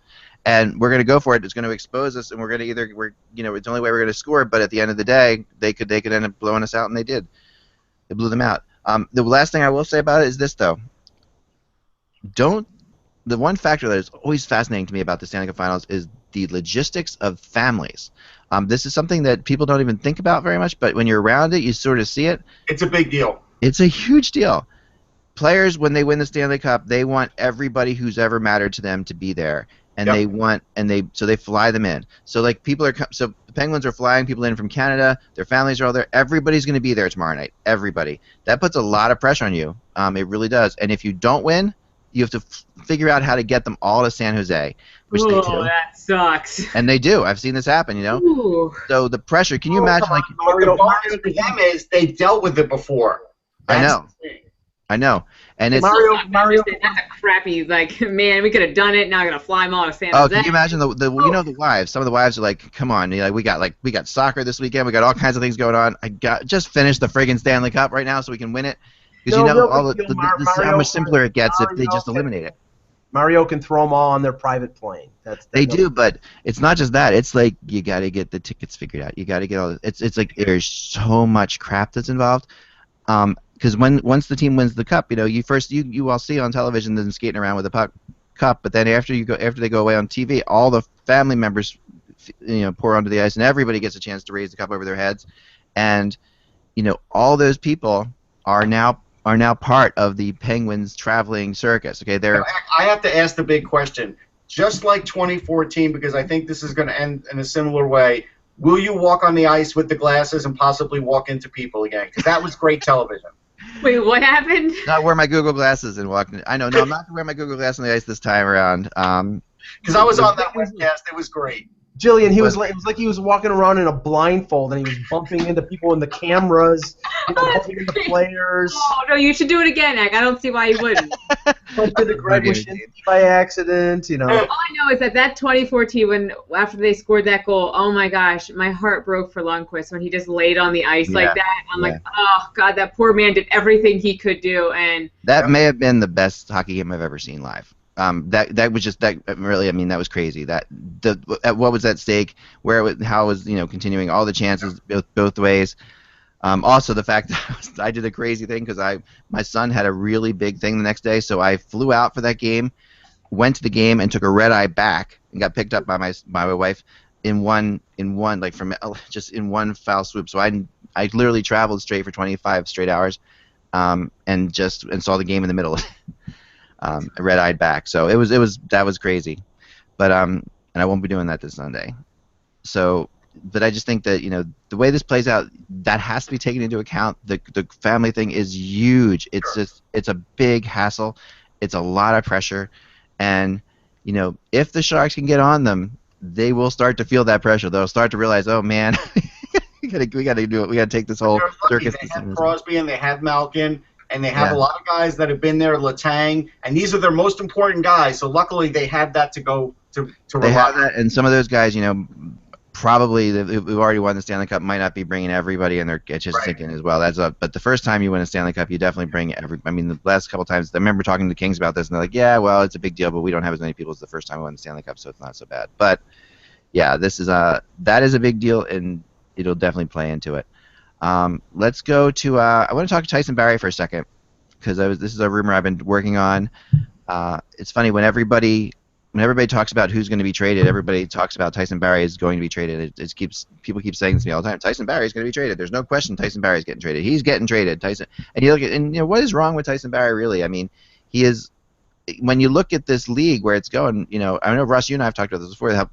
And we're going to go for it. It's going to expose us, and we're going to you know, it's the only way we're going to score. But at the end of the day, they could end up blowing us out, and they did. They blew them out. The last thing I will say about it is this though. The one factor that is always fascinating to me about the Stanley Cup Finals is the logistics of families. This is something that people don't even think about very much, but when you're around it, you sort of see it. It's a big deal. It's a huge deal. Players, when they win the Stanley Cup, they want everybody who's ever mattered to them to be there, and so they fly them in. So like so the Penguins are flying people in from Canada. Their families are all there. Everybody's going to be there tomorrow night. Everybody. That puts a lot of pressure on you. It really does. And if you don't win, you have to figure out how to get them all to San Jose, which they do. That sucks. And they do. I've seen this happen, you know. Ooh. So the pressure. Can you imagine? Like the bonus for them is they dealt with it before. I know. And it's Mario. That's a crappy. Like, man, we could have done it. Now I'm gonna fly them all to San Jose. Oh, can you imagine the you know, the wives? Some of the wives are like, come on, you know, we got soccer this weekend. We got all kinds of things going on. Just finish the friggin' Stanley Cup right now so we can win it. Because you know how much simpler it gets if they just eliminate it. Mario can throw them all on their private plane. They do, but it's not just that. It's like you got to get the tickets figured out. You got to get all. It's like there's so much crap that's involved. Because once the team wins the cup, you know, you all see on television them skating around with the cup, but then after they go away on TV, all the family members, you know, pour onto the ice, and everybody gets a chance to raise the cup over their heads, and you know, all those people are now part of the Penguins traveling circus. Okay, I have to ask the big question. Just like 2014, because I think this is going to end in a similar way, will you walk on the ice with the glasses and possibly walk into people again? Because that was great television. Wait, what happened? Not wear my Google glasses and walk. I know, no, I'm not going to wear my Google glasses on the ice this time around. Because I was on that webcast. It was great. Jillian, it was like he was walking around in a blindfold and he was bumping into people in the cameras, bumping into players. Oh no, you should do it again, Nick. I don't see why you wouldn't. Bumped into Greg Wyshynski by accident, All I know is that 2014, after they scored that goal, oh my gosh, my heart broke for Lundqvist when he just laid on the ice like that. I'm like, oh god, that poor man did everything he could do, and that may have been the best hockey game I've ever seen live. That was just that really. I mean, that was crazy. What was at stake? Where it was, how it was continuing all the chances both ways. Also, the fact that I did a crazy thing because my son had a really big thing the next day, so I flew out for that game, went to the game, and took a red eye back and got picked up by my wife in one just in one foul swoop. So I literally traveled straight for 25 straight hours, and saw the game in the middle. Red-eyed back, so that was crazy, but and I won't be doing that this Sunday. So, but I just think that the way this plays out, that has to be taken into account. The family thing is huge. It's a big hassle. It's a lot of pressure, and if the Sharks can get on them, they will start to feel that pressure. They'll start to realize, oh man, we gotta do it. We gotta take this whole circus. They have Crosby and they have Malkin. And they have a lot of guys that have been there, Letang, and these are their most important guys. So luckily, they have that to go to They have that, and some of those guys, probably who've already won the Stanley Cup might not be bringing everybody in their kitchen sinking as well. But the first time you win a Stanley Cup, you definitely bring every. I mean, the last couple times, I remember talking to the Kings about this, and they're like, "Yeah, well, it's a big deal, but we don't have as many people as the first time we won the Stanley Cup, so it's not so bad." But yeah, that is a big deal, and it'll definitely play into it. Let's go to. I want to talk to Tyson Barrie for a second because this is a rumor I've been working on. It's funny when everybody talks about who's going to be traded, everybody talks about Tyson Barrie is going to be traded. People keep saying this to me all the time. Tyson Barrie is going to be traded. There's no question Tyson Barrie is getting traded. He's getting traded. Tyson, and you look at what is wrong with Tyson Barrie really? I mean, he is. When you look at this league where it's going, I know Russ, you and I have talked about this before. How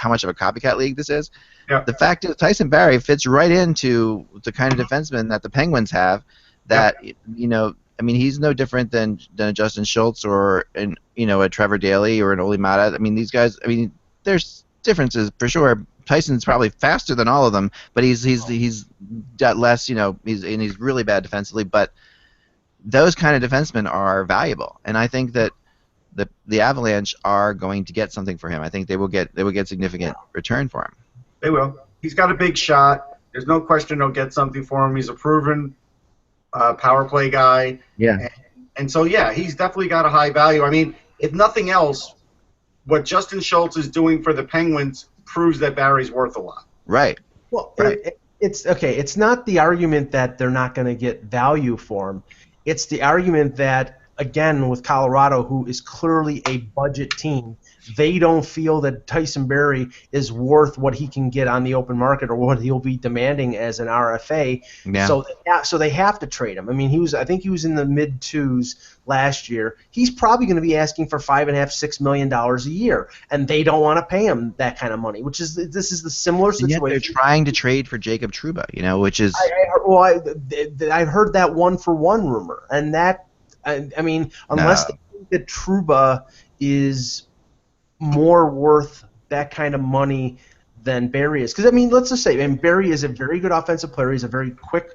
much of a copycat league this is. Yeah. The fact is, Tyson Barrie fits right into the kind of defenseman that the Penguins have. That I mean, he's no different than a Justin Schultz or a Trevor Daley or an Ole Mata. I mean, these guys. I mean, there's differences for sure. Tyson's probably faster than all of them, but he's got less. He's really bad defensively. But those kind of defensemen are valuable, and I think that the Avalanche are going to get something for him. I think they will get significant return for him. They will. He's got a big shot. There's no question they'll get something for him. He's a proven power play guy. Yeah. And so, yeah, he's definitely got a high value. I mean, if nothing else, what Justin Schultz is doing for the Penguins proves that Barrie's worth a lot. Right. Well, it's okay. It's not the argument that they're not going to get value for him. It's the argument that, again, with Colorado, who is clearly a budget team, they don't feel that Tyson Barrie is worth what he can get on the open market or what he'll be demanding as an RFA. Yeah. So they have to trade him. I mean, I think he was in the mid-2s last year. He's probably going to be asking for $5.5 to $6 million a year, and they don't want to pay him that kind of money. This is the similar situation. And yet they're trying to trade for Jacob Trouba, which is. I've heard that 1-for-1 rumor, and that. I mean, unless they think that Trouba is more worth that kind of money than Barrie is. Because, I mean, let's just say, Barrie is a very good offensive player. He's a very quick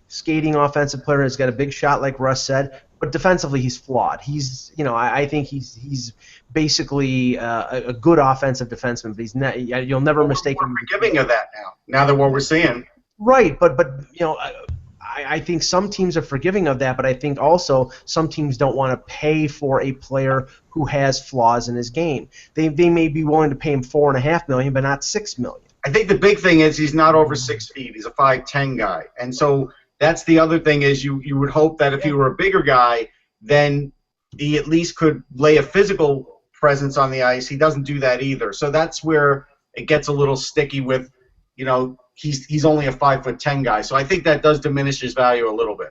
skating offensive player. He's got a big shot, like Russ said. But defensively, he's flawed. I think he's basically a good offensive defenseman. But he's not. You'll never mistake him. We're forgiving of that now. Now that what we're seeing. Right, but I think some teams are forgiving of that, but I think also some teams don't want to pay for a player who has flaws in his game. They may be willing to pay him $4.5 million, but not $6 million. I think the big thing is he's not over 6 feet. He's a 5'10" guy, and so that's the other thing is you would hope that if he were a bigger guy, then he at least could lay a physical presence on the ice. He doesn't do that either, so that's where it gets a little sticky with, He's only a 5'10" guy, so I think that does diminish his value a little bit.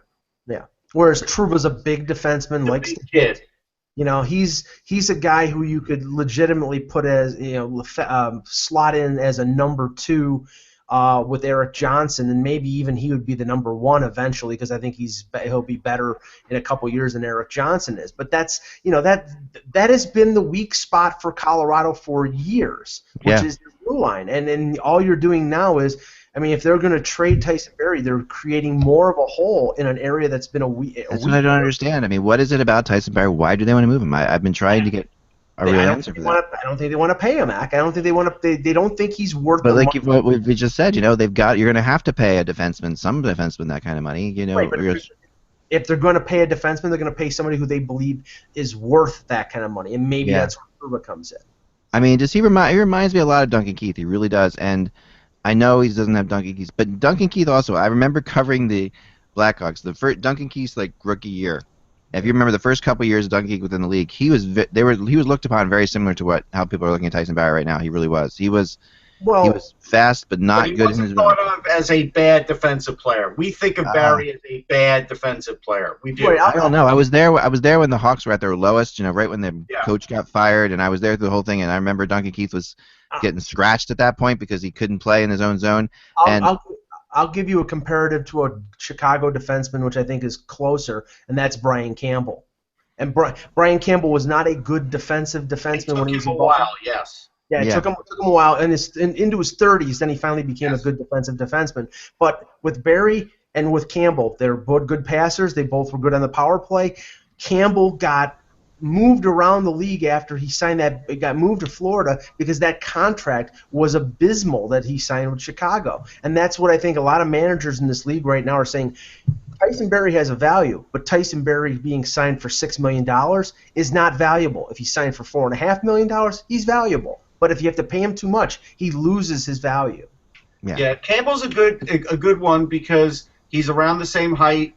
Yeah. Whereas Trouba's a big defenseman, likes to kid. He's a guy who you could legitimately put as slot in as a number 2 with Eric Johnson, and maybe even he would be the number 1 eventually because I think he'll be better in a couple years than Eric Johnson is. But that's that has been the weak spot for Colorado for years, which is through line. And then all you're doing now is, I mean, if they're going to trade Tyson Barrie, they're creating more of a hole in an area that's been a weak. That's what I don't understand. I mean, what is it about Tyson Barrie? Why do they want to move him? I've been trying to get a real answer for that. I don't think they want to pay him, Mac. I don't think they want to. They don't think he's worth. But the like what we just said, you're going to have to pay a defenseman, some defenseman, that kind of money. Right, but if they're going to pay a defenseman, they're going to pay somebody who they believe is worth that kind of money, and maybe that's where Truba comes in. I mean, he reminds me a lot of Duncan Keith. He really does, and I know he doesn't have Duncan Keith, but Duncan Keith also. I remember covering the Blackhawks, the first Duncan Keith's rookie year. If you remember the first couple of years of Duncan Keith within the league, he was looked upon very similar to how people are looking at Tyson Barrie right now. He really was. He was fast, but not good. He wasn't thought of as a bad defensive player. We think of Barrie as a bad defensive player. We do. I don't know. I was there when the Hawks were at their lowest. Right when the coach got fired, and I was there through the whole thing. And I remember Duncan Keith was getting scratched at that point because he couldn't play in his own zone. I'll give you a comparative to a Chicago defenseman, which I think is closer, and that's Brian Campbell. And Brian Campbell was not a good defensive defenseman when he was in Buffalo. While, yes. Yeah, it took him a while, and into his 30s, then he finally became a good defensive defenseman. But with Barrie and with Campbell, they're both good passers. They both were good on the power play. Campbell got moved around the league after he signed that. He got moved to Florida because that contract was abysmal that he signed with Chicago. And that's what I think a lot of managers in this league right now are saying. Tyson Barrie has a value, but Tyson Barrie being signed for $6 million is not valuable. If he's signed for $4.5 million, he's valuable. But if you have to pay him too much, he loses his value. Yeah, Campbell's a good one because he's around the same height.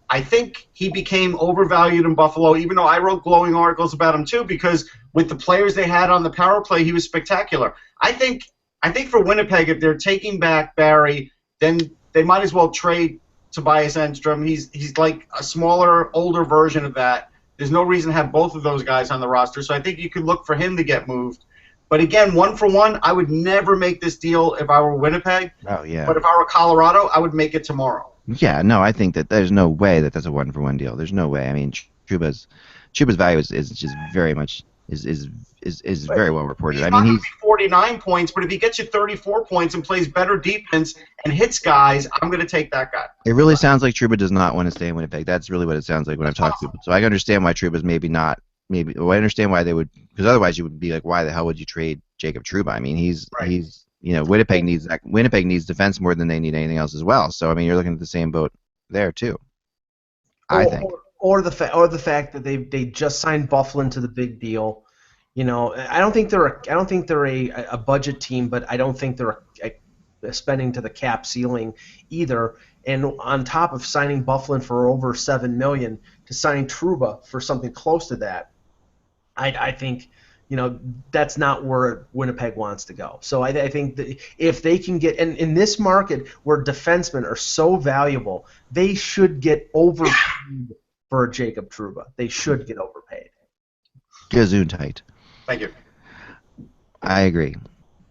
I think he became overvalued in Buffalo, even though I wrote glowing articles about him too, because with the players they had on the power play, he was spectacular. I think for Winnipeg, if they're taking back Barrie, then they might as well trade Tobias Enstrom. He's like a smaller, older version of that. There's no reason to have both of those guys on the roster, so I think you could look for him to get moved. But again, 1-for-1, I would never make this deal if I were Winnipeg. Oh, yeah. But if I were Colorado, I would make it tomorrow. Yeah, no, I think that there's no way that that's a 1-for-1 deal. There's no way. I mean, Chuba's value is just very much is very well reported. He's not going to be 49 points, but if he gets you 34 points and plays better defense and hits guys, I'm going to take that guy. It really sounds like Trouba does not want to stay in Winnipeg. That's really what it sounds like when I've talked to people. So I understand why Trouba's maybe not. Well, I understand why they would, because otherwise you would be like, why the hell would you trade Jacob Trouba? I mean, he's Winnipeg needs that. Winnipeg needs defense more than they need anything else as well. So I mean, you're looking at the same boat there too. I think. Or the fact that they just signed Bufflin to the big deal. I don't think they're a budget team, but I don't think they're spending to the cap ceiling either. And on top of signing Bufflin for over $7 million, to sign Trouba for something close to that, I think that's not where Winnipeg wants to go. So I think that if they can get, and in this market where defensemen are so valuable, they should get overpaid for Jacob Trouba. They should get overpaid. Gesundheit. Thank you. I agree.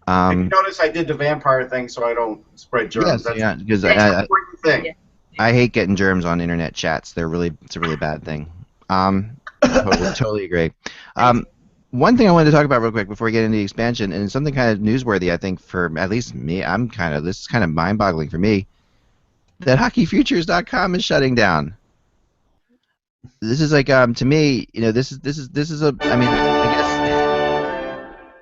If you notice, I did the vampire thing so I don't spread germs. Yes, because that's an important thing. I hate getting germs on internet chats. It's a really bad thing. Totally agree. One thing I wanted to talk about real quick before we get into the expansion, and something kind of newsworthy, I think, for at least me. This is kind of mind-boggling for me, that HockeyFutures.com is shutting down. This is like, to me, this is a.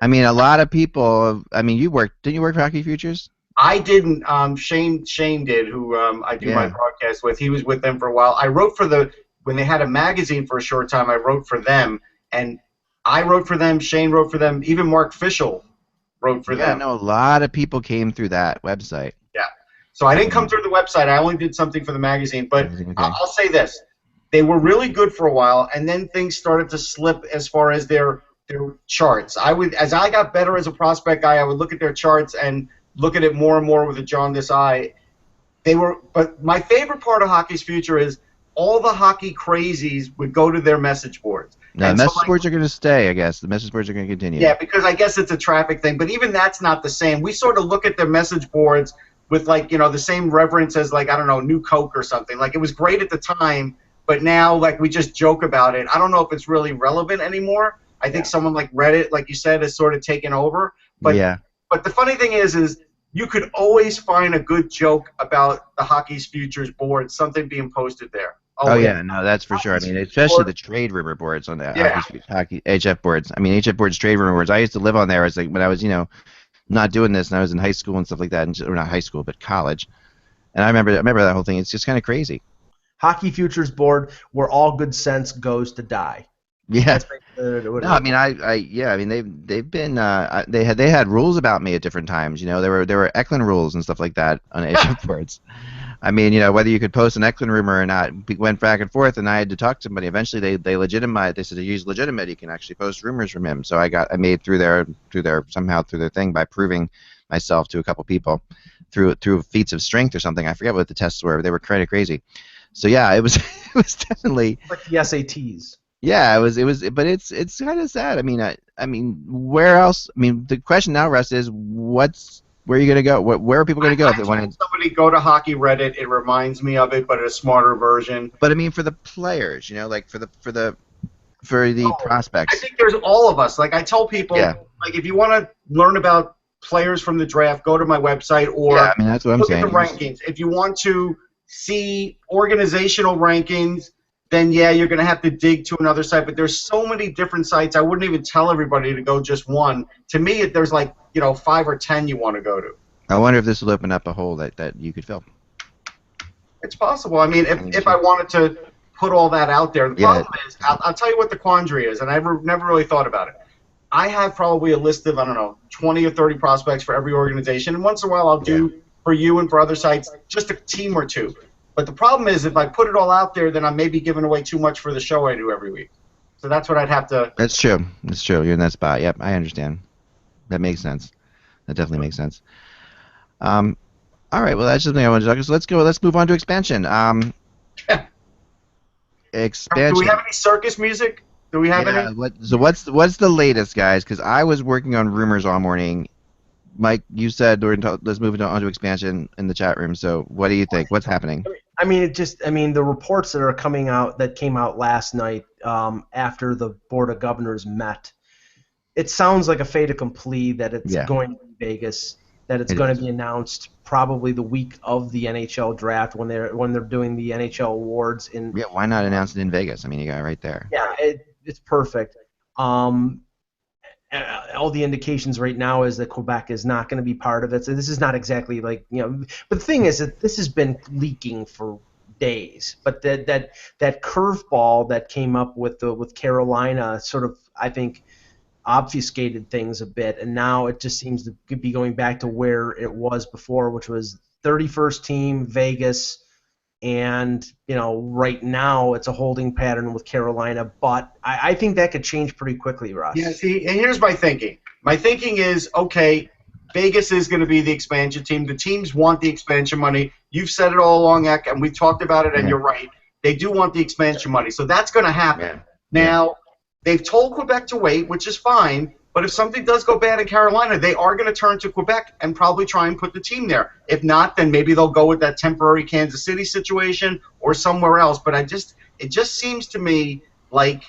I mean, a lot of people. Didn't you work for Hockey Futures? I didn't. Shane did, who I do my broadcast with. He was with them for a while. I wrote for when they had a magazine for a short time. I wrote for them, and I wrote for them. Shane wrote for them. Even Mark Fischel wrote for them. Yeah, no, a lot of people came through that website. Yeah. So I didn't come through the website. I only did something for the magazine. But okay. I'll say this: they were really good for a while, and then things started to slip as far as their charts. As I got better as a prospect guy, I would look at their charts and look at it more and more with a jaundiced eye. But my favorite part of Hockey's Future is all the hockey crazies would go to their message boards. No, the message boards are going to stay, I guess. The message boards are going to continue. Yeah, because I guess it's a traffic thing. But even that's not the same. We sort of look at their message boards with, the same reverence as, New Coke or something. It was great at the time, but now, we just joke about it. I don't know if it's really relevant anymore. I think someone like Reddit, like you said, has sort of taken over. But But the funny thing is you could always find a good joke about the Hockey's Futures board, something being posted there. Oh yeah, no, that's for sure. I mean, especially the trade rumor boards on the hockey HF boards. I mean, HF boards, trade rumor boards. I used to live on there. As like when I was, not doing this, and I was in high school and stuff like that, or not high school, but college. And I remember that whole thing. It's just kind of crazy. Hockey Futures board, where all good sense goes to die. Yeah. No, I mean, I mean, they've been they had rules about me at different times. There were Eklund rules and stuff like that on HF boards. I mean, whether you could post an Eklund rumor or not, we went back and forth, and I had to talk to somebody. Eventually, they legitimized. They said, "He's legitimate. You can actually post rumors from him." So I made through their thing by proving myself to a couple people through feats of strength or something. I forget what the tests were. They were kind of crazy. So yeah, it was definitely like the SATs. Yeah, it was, but it's kind of sad. I mean, where else? I mean, the question now, Russ, is where are you going to go? Where are people going to go if they want to? Somebody go to Hockey Reddit. It reminds me of it, but a smarter version. But I mean, for the players, like for the prospects. I think there's all of us. Like I tell people, like if you want to learn about players from the draft, go to my website or I mean, that's what I'm saying. Look at the rankings. If you want to see organizational rankings, then you're going to have to dig to another site. But there's so many different sites. I wouldn't even tell everybody to go just one. To me, there's like 5 or 10 you want to go to. I wonder if this will open up a hole that you could fill. It's possible. I mean, if I wanted to put all that out there, the problem is, I'll tell you what the quandary is, and I never really thought about it. I have probably a list of, 20 or 30 prospects for every organization, and once in a while I'll do for you and for other sites just a team or two. But the problem is, if I put it all out there, then I'm maybe giving away too much for the show I do every week. So that's what I'd have to... That's true. That's true. You're in that spot. Yep, I understand. That makes sense. That definitely makes sense. All right, well, that's just something I wanted to talk about. So let's move on to expansion. Expansion. Do we have any circus music? Do we have any? What's the latest, guys? Because I was working on rumors all morning. Mike, you said let's move on to expansion in the chat room. So what do you think? What's happening? I mean, the reports that came out last night after the Board of Governors met, it sounds like a fait accompli that it's going to be Vegas, that it's going to be announced probably the week of the NHL draft when they're doing the NHL awards in. Yeah, why not announce it in Vegas? I mean, you got it right there. Yeah, it's perfect. All the indications right now is that Quebec is not going to be part of it. So this is not exactly like But the thing is that this has been leaking for days. But that curveball that came up with Carolina sort of, I think, obfuscated things a bit, and now it just seems to be going back to where it was before, which was 31st team Vegas. And, right now it's a holding pattern with Carolina, but I think that could change pretty quickly, Russ. Yeah, see, and here's my thinking. My thinking is, okay, Vegas is going to be the expansion team. The teams want the expansion money. You've said it all along, Eck, and we've talked about it, and you're right. They do want the expansion money, so that's going to happen. Now, they've told Quebec to wait, which is fine, but if something does go bad in Carolina, they are going to turn to Quebec and probably try and put the team there. If not, then maybe they'll go with that temporary Kansas City situation or somewhere else. But it just seems to me like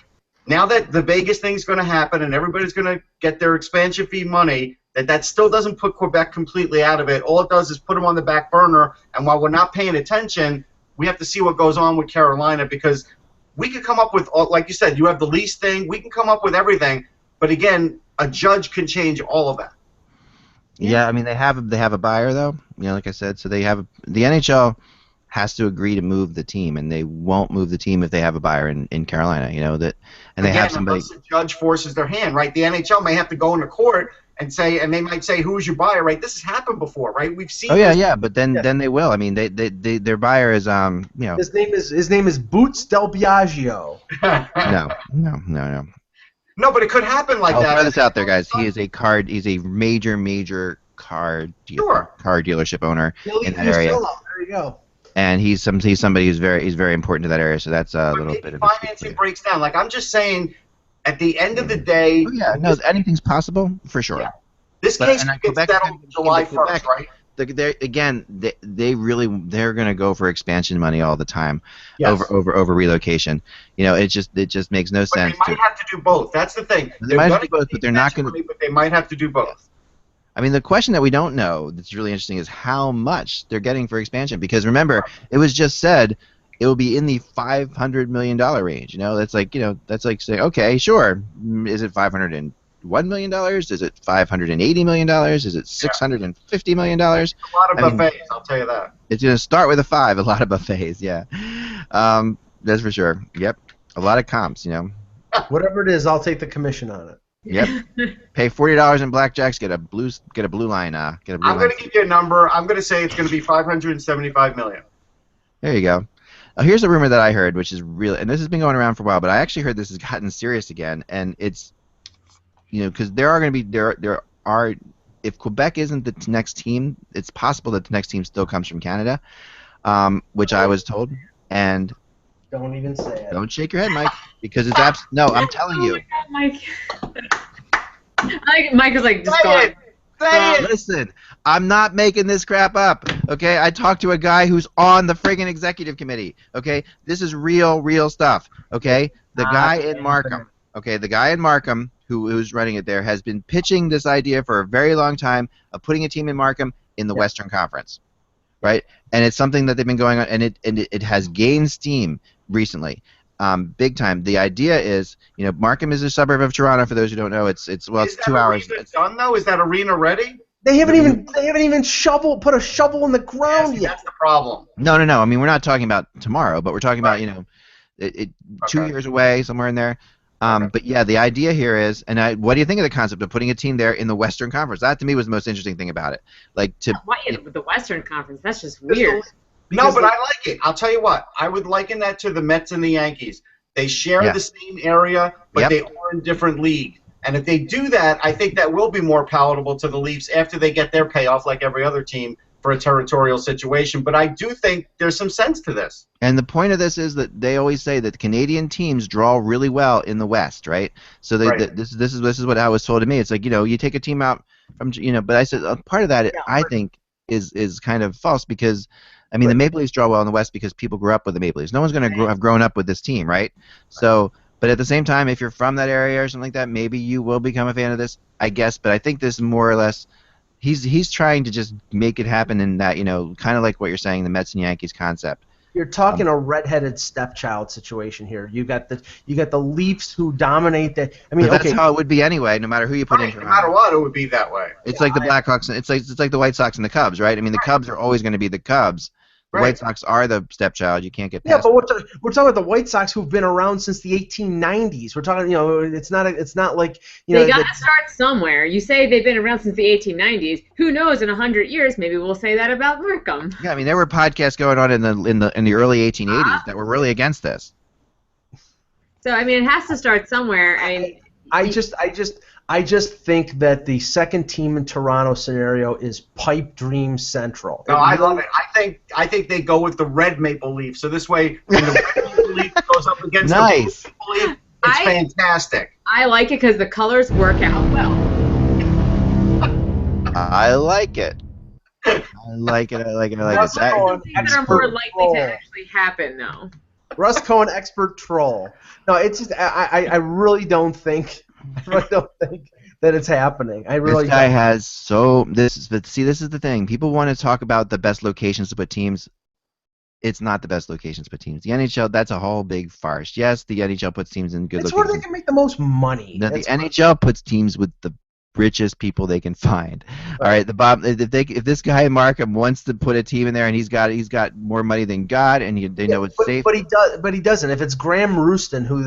now that the Vegas thing's going to happen and everybody's going to get their expansion fee money, that still doesn't put Quebec completely out of it. All it does is put them on the back burner. And while we're not paying attention, we have to see what goes on with Carolina, because we could come up with, like you said, you have the lease thing. We can come up with everything. But again, a judge can change all of that. Yeah, I mean they have a buyer though. Like I said, so the NHL has to agree to move the team, and they won't move the team if they have a buyer in Carolina. They have somebody. Unless the judge forces their hand, right? The NHL may have to go into court and they might say, "Who's your buyer?" Right? This has happened before, right? We've seen. Oh yeah, but then they will. I mean, their buyer is His name is Boots Del Biagio. No. No, but it could happen like that. I'll throw this out there, guys. He's a major car dealership owner in that area. There you go. And he's somebody who's very important to that area. So that's a little bit of financing breaks down. Like I'm just saying, at the end of the day. Oh, yeah, no, anything's possible for sure. Yeah. This case gets settled July 1st, right? They're going to go for expansion money all the time over relocation. It just makes no sense. They might have to do both. That's the thing. They might have to do both, but they're not going to. But they might have to do both. I mean, the question that we don't know that's really interesting is how much they're getting for expansion. Because remember, it was just said it will be in the $500 million range. That's like saying, okay, sure. Is it $501 million? Is it $580 million? Is it $650 million? A lot of buffets, I'll tell you that. It's going to start with a 5, a lot of buffets, yeah. That's for sure. Yep. A lot of comps, Whatever it is, I'll take the commission on it. Yep. Pay $40 in blackjacks, get a blue line. I'm going to give you a number. I'm going to say it's going to be $575 million. There you go. Here's a rumor that I heard, which is real, and this has been going around for a while, but I actually heard this has gotten serious again, and it's, because there are going to be there are if Quebec isn't the next team, it's possible that the next team still comes from Canada, which I was told, and. Don't even say it. Don't shake your head, Mike, because it's no. I'm telling you. Oh my God, Mike. Mike is like just Say it. Listen, I'm not making this crap up. Okay, I talked to a guy who's on the friggin' executive committee. Okay, this is real stuff. Okay, the guy in Markham. Okay, the guy in Markham who's running it there has been pitching this idea for a very long time of putting a team in Markham in the Western Conference, right? And it's something that they've been going on, and it has gained steam recently, big time. The idea is, Markham is a suburb of Toronto. For those who don't know, it's 2 hours. Is done though? Is that arena ready? They haven't even put a shovel in the ground yet. That's the problem. No. I mean, we're not talking about tomorrow, but we're talking about 2 years away, somewhere in there. But yeah, the idea here is, and what do you think of the concept of putting a team there in the Western Conference? That to me was the most interesting thing about it. The Western Conference, that's just weird. No, but I like it. I'll tell you what. I would liken that to the Mets and the Yankees. They share the same area, but they are in different leagues. And if they do that, I think that will be more palatable to the Leafs after they get their payoff like every other team for a territorial situation. But I do think there's some sense to this. And the point of this is that they always say that Canadian teams draw really well in the West, right? So this is what I was told to me. It's like, you take a team out from, but I said part of that I think is kind of false because I mean, the Maple Leafs draw well in the West because people grew up with the Maple Leafs. No one's going to have grown up with this team, right? So, but at the same time, if you're from that area or something like that, maybe you will become a fan of this, I guess. But I think this is more or less, he's trying to just make it happen in that, kind of like what you're saying, the Mets and Yankees concept. You're talking a redheaded stepchild situation here. You got the Leafs who dominate the. I mean, that's how it would be anyway. No matter who you put in. No matter what, it would be that way. It's like the Blackhawks. It's like the White Sox and the Cubs, right? I mean, the Cubs are always going to be the Cubs. The White Sox are the stepchild. You can't get past. Yeah, but we're talking about the White Sox who've been around since the 1890s. We're talking, it's not like they got to start somewhere. You say they've been around since the 1890s. Who knows? In 100 years, maybe we'll say that about Markham. Yeah, I mean, there were podcasts going on in the early 1880s that were really against this. So I mean, it has to start somewhere. I mean, I just think that the second team in Toronto scenario is pipe dream central. No, I love it. I think they go with the red Maple Leaf. So this way, when the red Maple Leaf goes up against the blue Maple Leaf, it's fantastic. I like it because the colors work out well. I like it. I like it. Things that are more likely to actually happen, though. Russ Cohen, expert troll. No, it's just I really don't think. That it's happening. This guy has this is the thing. People want to talk about the best locations to put teams. It's not the best locations to put teams. The NHL, that's a whole big farce. Yes, the NHL puts teams in good locations. It's where they can make the most money. No, the NHL puts teams with the richest people they can find. Right. All right, if this guy Markham wants to put a team in there and he's got more money than God and they know it's safe. But he doesn't. If it's Graham Rouston, who was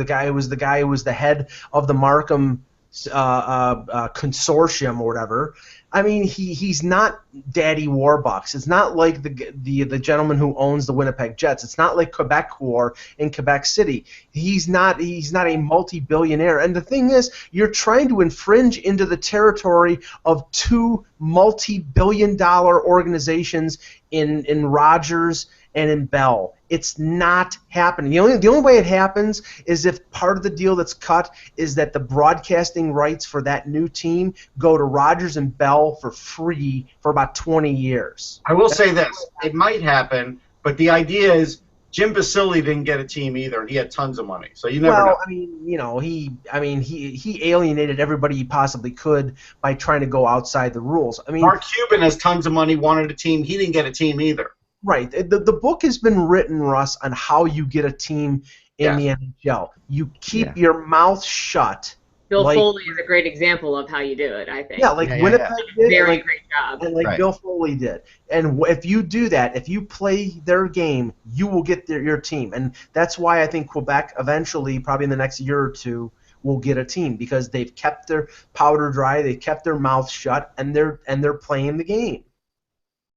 the head of the Markham consortium or whatever. I mean, he's not Daddy Warbucks. It's not like the gentleman who owns the Winnipeg Jets. It's not like Quebec War in Quebec City. He's not a multi-billionaire. And the thing is, you're trying to infringe into the territory of two multi-billion-dollar organizations in Rogers and in Bell. It's not happening. The only way it happens is if part of the deal that's cut is that the broadcasting rights for that new team go to Rogers and Bell for free for about 20 years. I will say this. It might happen, but the idea is Jim Basile didn't get a team either, and he had tons of money. So you never know. Well, he alienated everybody he possibly could by trying to go outside the rules. I mean, Mark Cuban has tons of money, wanted a team. He didn't get a team either. Right. The book has been written, Russ, on how you get a team in the NHL. You keep your mouth shut. Bill Foley is a great example of how you do it, I think. Yeah, Winnipeg did. Very great job. And Bill Foley did. And if you do that, if you play their game, you will get your team. And that's why I think Quebec eventually, probably in the next year or two, will get a team, because they've kept their powder dry, they've kept their mouth shut, and they're playing the game.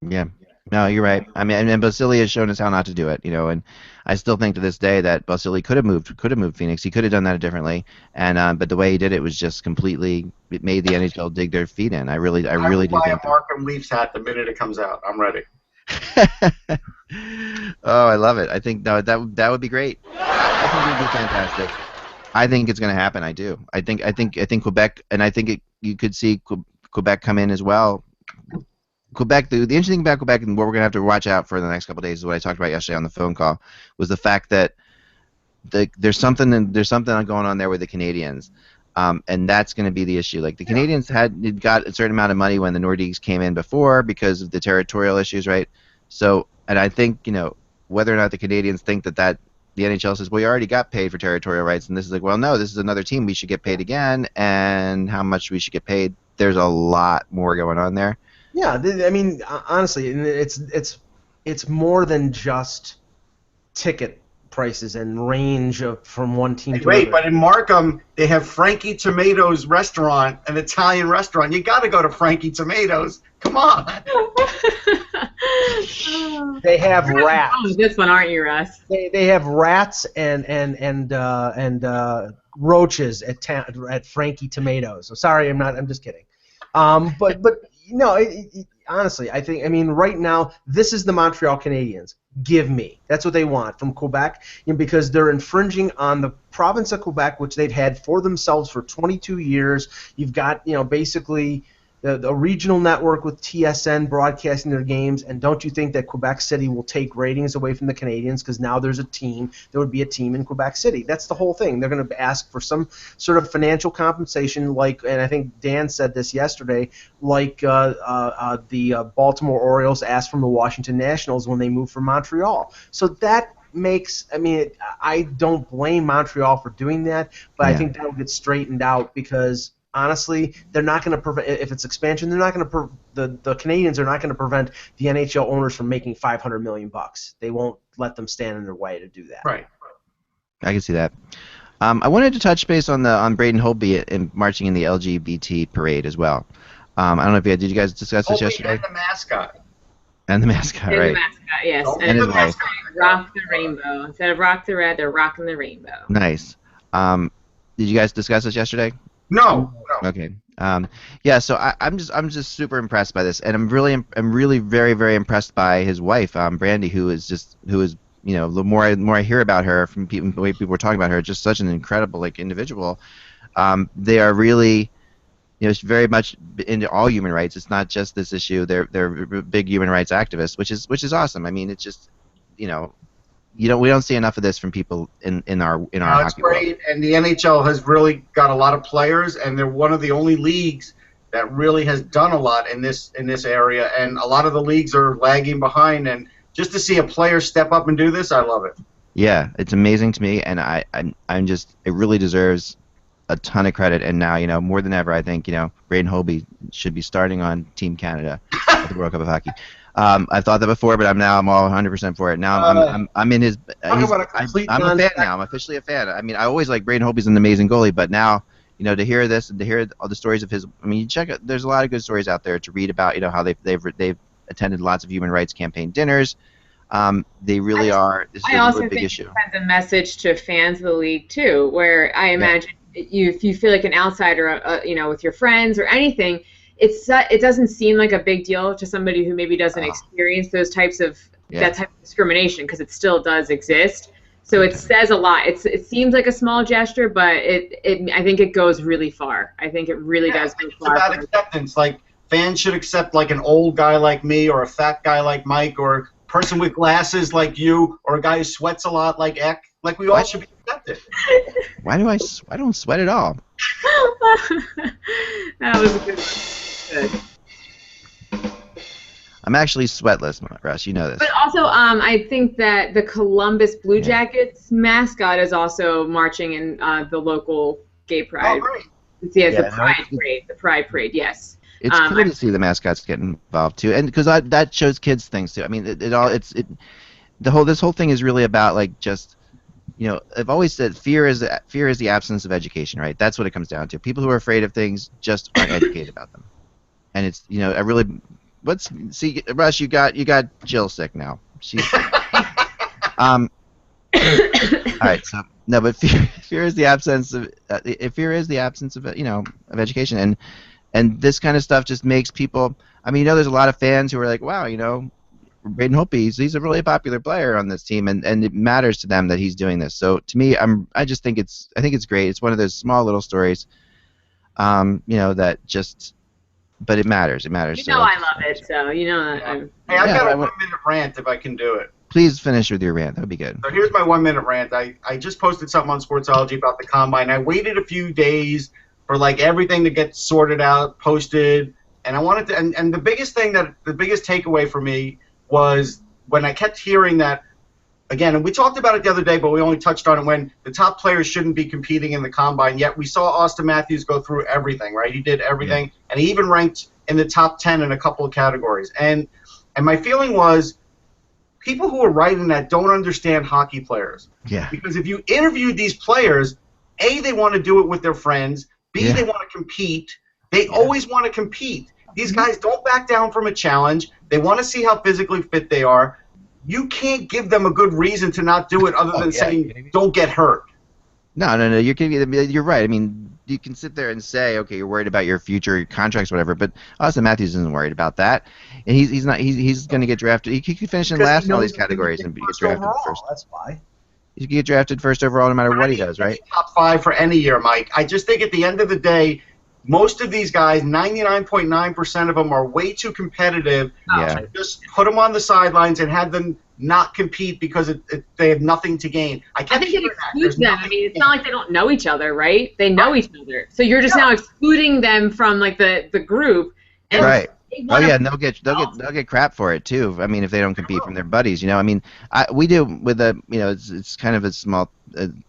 Yeah. No, you're right. I mean, and Basile has shown us how not to do it, and I still think to this day that Basile could have moved Phoenix. He could have done that differently, and but the way he did it was just completely. It made the NHL dig their feet in. I really do think. I will buy a Markham Leafs hat the minute it comes out. I'm ready. Oh, I love it. I think that would be great. I think it would be fantastic. I think it's going to happen. I do. I think Quebec, and I think you could see Quebec come in as well. Quebec, the interesting thing about Quebec and what we're going to have to watch out for in the next couple of days is what I talked about yesterday on the phone call, was the fact that there's something going on there with the Canadians, and that's going to be the issue. Like, the Canadians got a certain amount of money when the Nordiques came in before because of the territorial issues, right? So, and I think, whether or not the Canadians think that the NHL says, well, you already got paid for territorial rights, and this is like, well, no, this is another team, we should get paid again, and how much we should get paid. There's a lot more going on there. Yeah, I mean, honestly, it's more than just ticket prices and range from one team to another. Wait, but in Markham, they have Frankie Tomatoes restaurant, an Italian restaurant. You got to go to Frankie Tomatoes. Come on. They have rats. Oh, this one, aren't you, Russ? They have rats and roaches at Frankie Tomatoes. So sorry, I'm just kidding. But honestly, I mean, right now, this is the Montreal Canadiens. Give me. That's what they want from Quebec, because they're infringing on the province of Quebec, which they've had for themselves for 22 years. You've got, basically the regional network with TSN broadcasting their games, and don't you think that Quebec City will take ratings away from the Canadiens because now there's a team, there would be a team in Quebec City. That's the whole thing. They're going to ask for some sort of financial compensation, and I think Dan said this yesterday, the Baltimore Orioles asked from the Washington Nationals when they moved from Montreal. So that makes, I don't blame Montreal for doing that, but I think that will get straightened out, because honestly, they're not going to prevent, if it's expansion, they're not going to the Canadians are not going to prevent the NHL owners from making $500 million. They won't let them stand in their way to do that. Right. I can see that. I wanted to touch base on Braden Holtby marching in the LGBT parade as well. I don't know if did you guys discuss this yesterday? And the mascot. And the mascot, right? And the mascot, yes. And his wife. Rock the rainbow. Instead of rock the red, they're rocking the rainbow. Nice. Did you guys discuss this yesterday? No. Okay. Yeah. So I'm just super impressed by this, and I'm really very, very impressed by his wife, Brandy, who is the more I hear about her from people, the way people were talking about her, just such an incredible individual. They are really, very much into all human rights. It's not just this issue. They're big human rights activists, which is awesome. I mean, it's just we don't see enough of this from people in our hockey great, world. And the NHL has really got a lot of players, and they're one of the only leagues that really has done a lot in this area. And a lot of the leagues are lagging behind. And just to see a player step up and do this, I love it. Yeah, it's amazing to me, and I'm just, it really deserves a ton of credit. And now, more than ever, I think Braden Holtby should be starting on Team Canada at the World Cup of Hockey. I've thought that before, but I'm all 100% for it. Now I'm in his. I'm a fan now. I'm officially a fan. I mean, I always like Braden Holtby's an amazing goalie, but now to hear this and to hear all the stories of his. I mean, you check it. There's a lot of good stories out there to read about. How they've attended lots of human rights campaign dinners. They really are. This is a really big issue. I also think it sends a message to fans of the league too, where I imagine if you feel like an outsider, with your friends or anything. It doesn't seem like a big deal to somebody who maybe doesn't experience those types of that type of discrimination, because it still does exist. So it says a lot. It seems like a small gesture, but I think it goes really far. I think it really does go far. It's about acceptance. Like, fans should accept an old guy like me, or a fat guy like Mike, or a person with glasses like you, or a guy who sweats a lot like Eck. Like, we all should be accepted. Why don't sweat at all? That was a good one. Good. I'm actually sweatless, Russ. You know this. But also, I think that the Columbus Blue Jackets mascot is also marching in the local gay pride. Oh, great. The Pride Parade. The Pride Parade, yes. It's cool to see the mascots get involved too, and because that shows kids things too. I mean, this whole thing is really about like just, you know, I've always said fear is the absence of education, right? That's what it comes down to. People who are afraid of things just aren't educated about them, and it's, you know, I really. See, Russ, you got Jill sick now. She's all right. So no, but fear is the absence of of education, and this kind of stuff just makes people. I mean, you know, there's a lot of fans who are like, wow, you know, Braden Holtby, he's a really popular player on this team, and it matters to them that he's doing this. So to me, I think it's great. It's one of those small little stories, you know, that just. But it matters. It matters. You know, I love it. So you know. Hey, I've got a 1-minute rant if I can do it. Please finish with your rant. That would be good. So here's my 1-minute rant. I just posted something on Sportsology about the Combine. I waited a few days for like everything to get sorted out, posted, and I wanted to. And the biggest takeaway for me was when I kept hearing that. Again, and we talked about it the other day, but we only touched on it when the top players shouldn't be competing in the Combine. Yet we saw Austin Matthews go through everything, right? He did everything, and he even ranked in the top 10 in a couple of categories. And my feeling was people who are writing that don't understand hockey players. Yeah. Because if you interviewed these players, A, they want to do it with their friends. B, they want to compete. They always want to compete. These guys don't back down from a challenge. They want to see how physically fit they are. You can't give them a good reason to not do it other than saying, don't get hurt. No. You're right. I mean, you can sit there and say, okay, you're worried about your future, your contracts, whatever, but Austin Matthews isn't worried about that. And he's going to get drafted. He could finish in last in all these categories and get drafted first. That's why. He could get drafted first overall no matter what he does, right? Top 5 for any year, Mike. I just think at the end of the day, most of these guys, 99.9% of them, are way too competitive. Yeah. Just put them on the sidelines and have them not compete because they have nothing to gain. I think it excludes them. I mean, it's not like they don't know each other, right? They know each other. So you're just now excluding them from like the group. And right. Oh yeah, and they'll get crap for it too. I mean, if they don't compete from their buddies, you know. I mean, we do with it's kind of a small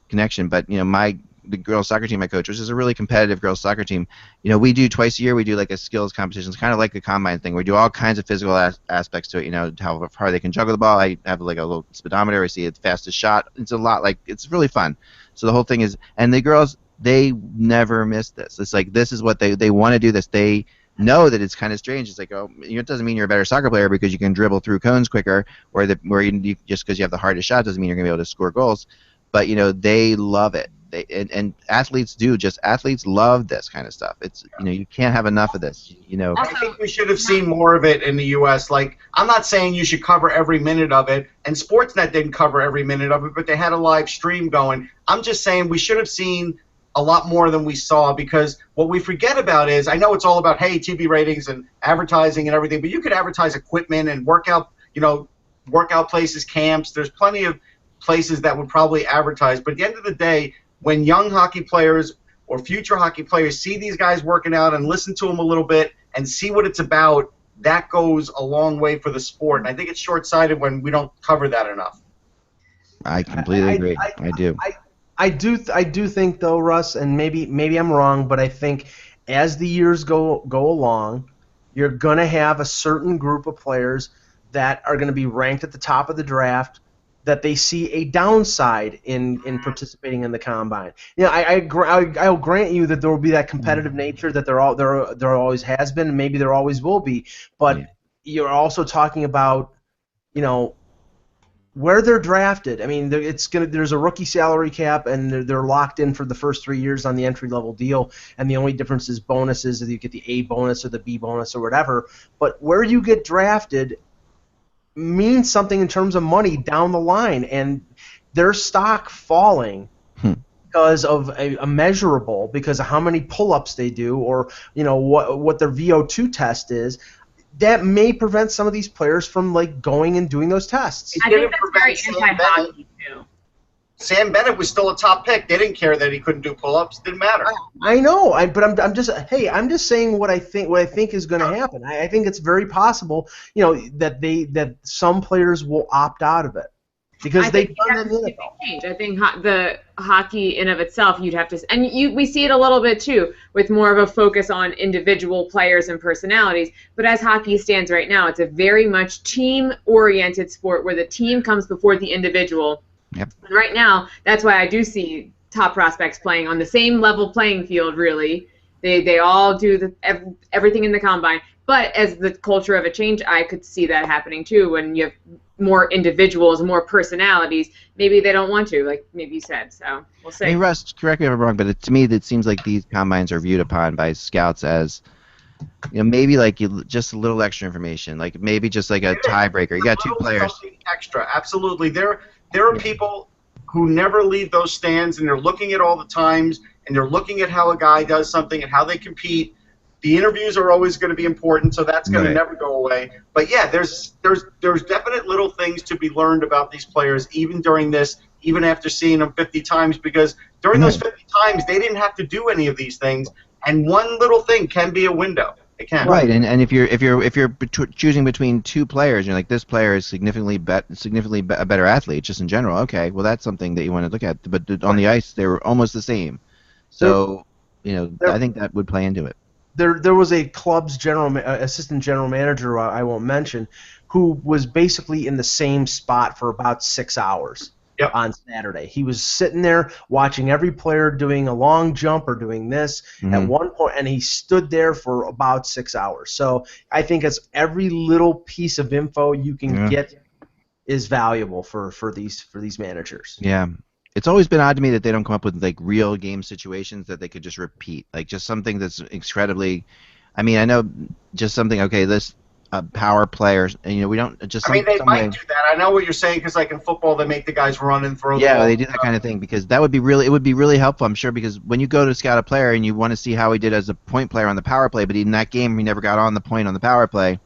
connection, but you know, the girls soccer team I coach, which is a really competitive girls soccer team, you know, we do twice a year. We do like a skills competition. It's kind of like the combine thing. We do all kinds of physical aspects to it. You know, how hard they can juggle the ball. I have like a little speedometer. I see the fastest shot. It's a lot. Like, it's really fun. So the whole thing is, and the girls, they never miss this. It's like, this is what they want to do this. They know that it's kind of strange. It's like, oh, it doesn't mean you're a better soccer player because you can dribble through cones quicker, or you just because you have the hardest shot doesn't mean you're going to be able to score goals. But you know, they love it. And athletes do. Just athletes love this kind of stuff. It's, you know, you can't have enough of this. You know. I think we should have seen more of it in the U.S. Like, I'm not saying you should cover every minute of it, and Sportsnet didn't cover every minute of it, but they had a live stream going. I'm just saying we should have seen a lot more than we saw, because what we forget about is, I know it's all about, hey, TV ratings and advertising and everything, but you could advertise equipment and workout places, camps. There's plenty of places that would probably advertise, but at the end of the day, when young hockey players or future hockey players see these guys working out and listen to them a little bit and see what it's about, that goes a long way for the sport. And I think it's short-sighted when we don't cover that enough. I completely agree. I do. I do think, though, Russ, and maybe I'm wrong, but I think as the years go along, you're going to have a certain group of players that are going to be ranked at the top of the draft, that they see a downside in participating in the combine. You know, I'll grant you that there will be that competitive nature that there always has been, and maybe there always will be. But you're also talking about, you know, where they're drafted. I mean, there's a rookie salary cap, and they're locked in for the first 3 years on the entry level deal, and the only difference is bonuses, that you get the A bonus or the B bonus or whatever. But where you get drafted means something in terms of money down the line, and their stock falling because of a measurable, because of how many pull-ups they do, or you know what their VO2 test is. that may prevent some of these players from like going and doing those tests. I think that's very anti-hockey too. Sam Bennett was still a top pick. They didn't care that he couldn't do pull-ups. Didn't matter. I know, but I'm just saying what I think is going to happen. I think it's very possible, that some players will opt out of it because they've done it. I think the hockey in of itself, you'd have to, and we see it a little bit too with more of a focus on individual players and personalities. But as hockey stands right now, it's a very much team-oriented sport where the team comes before the individual. Yep. And right now, that's why I do see top prospects playing on the same level playing field, really. They all do everything in the combine. But as the culture of a change, I could see that happening too when you have more individuals, more personalities. Maybe they don't want to, like maybe you said. So we'll see. I mean, Russ, correct me if I'm wrong, but to me, it seems like these combines are viewed upon by scouts as, maybe like just a little extra information, like maybe just like a tiebreaker. You got two players. Something extra, absolutely. There are people who never leave those stands, and they're looking at all the times, and they're looking at how a guy does something and how they compete. The interviews are always going to be important, so that's going to never go away. But yeah, there's definite little things to be learned about these players, even during this, even after seeing them 50 times, because during those 50 times they didn't have to do any of these things, and one little thing can be a window. It can. Right, and if you're choosing between two players, you're like, this player is significantly a better athlete, just in general. Okay, well that's something that you want to look at. But on the ice, they were almost the same. So I think that would play into it. There was a club's assistant general manager, I won't mention, who was basically in the same spot for about 6 hours on Saturday. He was sitting there watching every player doing a long jump or doing this at one point, and he stood there for about 6 hours. So I think it's every little piece of info you can get is valuable for these managers. Yeah. It's always been odd to me that they don't come up with like real game situations that they could just repeat, like just something that's incredibly. I mean, I know just something. Okay, this power players, and we don't just. I mean, they might do that. I know what you're saying because, like in football, they make the guys run and throw. Yeah, they do that kind of thing because that would be really. It would be really helpful, I'm sure, because when you go to scout a player and you want to see how he did as a point player on the power play, but in that game he never got on the point on the power play.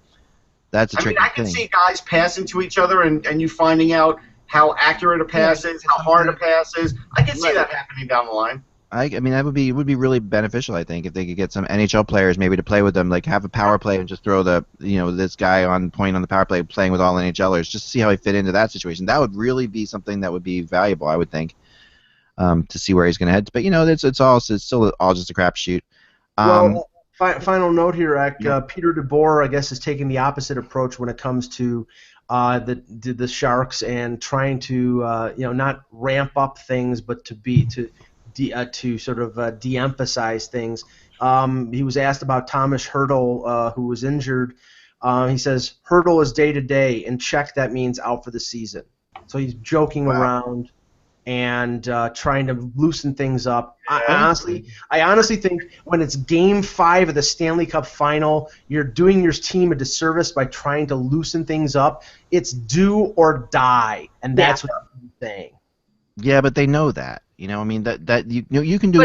That's a tricky thing. I can see guys passing to each other and you finding out how accurate a pass is, how hard a pass is. I can see that happening down the line. I mean, that would be really beneficial, I think, if they could get some NHL players maybe to play with them, like have a power play and just throw this guy on point on the power play playing with all NHLers, just to see how he fit into that situation. That would really be something that would be valuable, I would think, to see where he's going to head. But it's still all just a crapshoot. Well, final note here, Peter DeBoer, I guess, is taking the opposite approach when it comes to the Sharks and trying to not ramp up things, but to sort of de-emphasize things. He was asked about Thomas Hertl, who was injured. He says Hertl is day to day, and check that means out for the season. So he's joking around and trying to loosen things up. I honestly think when it's Game 5 of the Stanley Cup Final, you're doing your team a disservice by trying to loosen things up. It's do or die, and that's what I'm saying. Yeah, but they know that. I mean that you can do.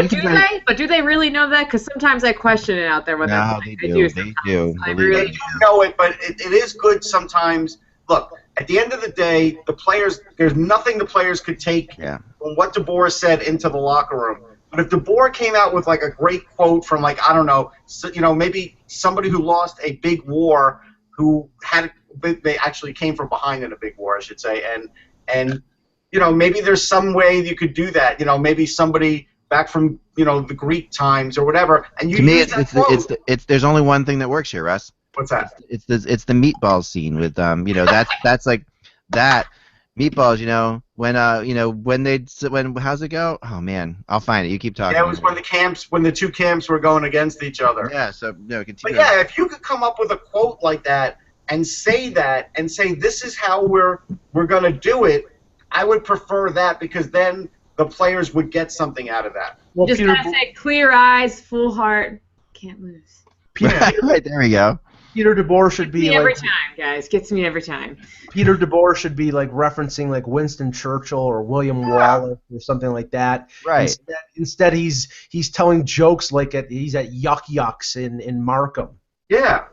But do they really know that? Because sometimes I question it out there. No, they do. They do. I really do know it, but it is good sometimes. Look, at the end of the day, the players, there's nothing the players could take from what DeBoer said into the locker room. But if DeBoer came out with like a great quote from like, I don't know, maybe somebody who lost a big war, who they actually came from behind in a big war, I should say, and maybe there's some way you could do that. Maybe somebody back from the Greek times or whatever. And you to me, it's there's only one thing that works here, Russ. What's that? It's the meatball scene with that's like that meatballs. When how's it go? Oh man, I'll find it. You keep talking. Yeah, it was when the two camps were going against each other. Yeah. So no, continue. But yeah, if you could come up with a quote like that and say this is how we're gonna do it, I would prefer that because then the players would get something out of that. Well, just gotta say clear eyes, full heart, can't lose. Right, there we go. Peter DeBoer should be like every time, guys. Gets me every time. Peter DeBoer should be like referencing like Winston Churchill or William Wallace or something like that. Right. Instead he's telling jokes like he's at Yuck Yucks in Markham. Yeah.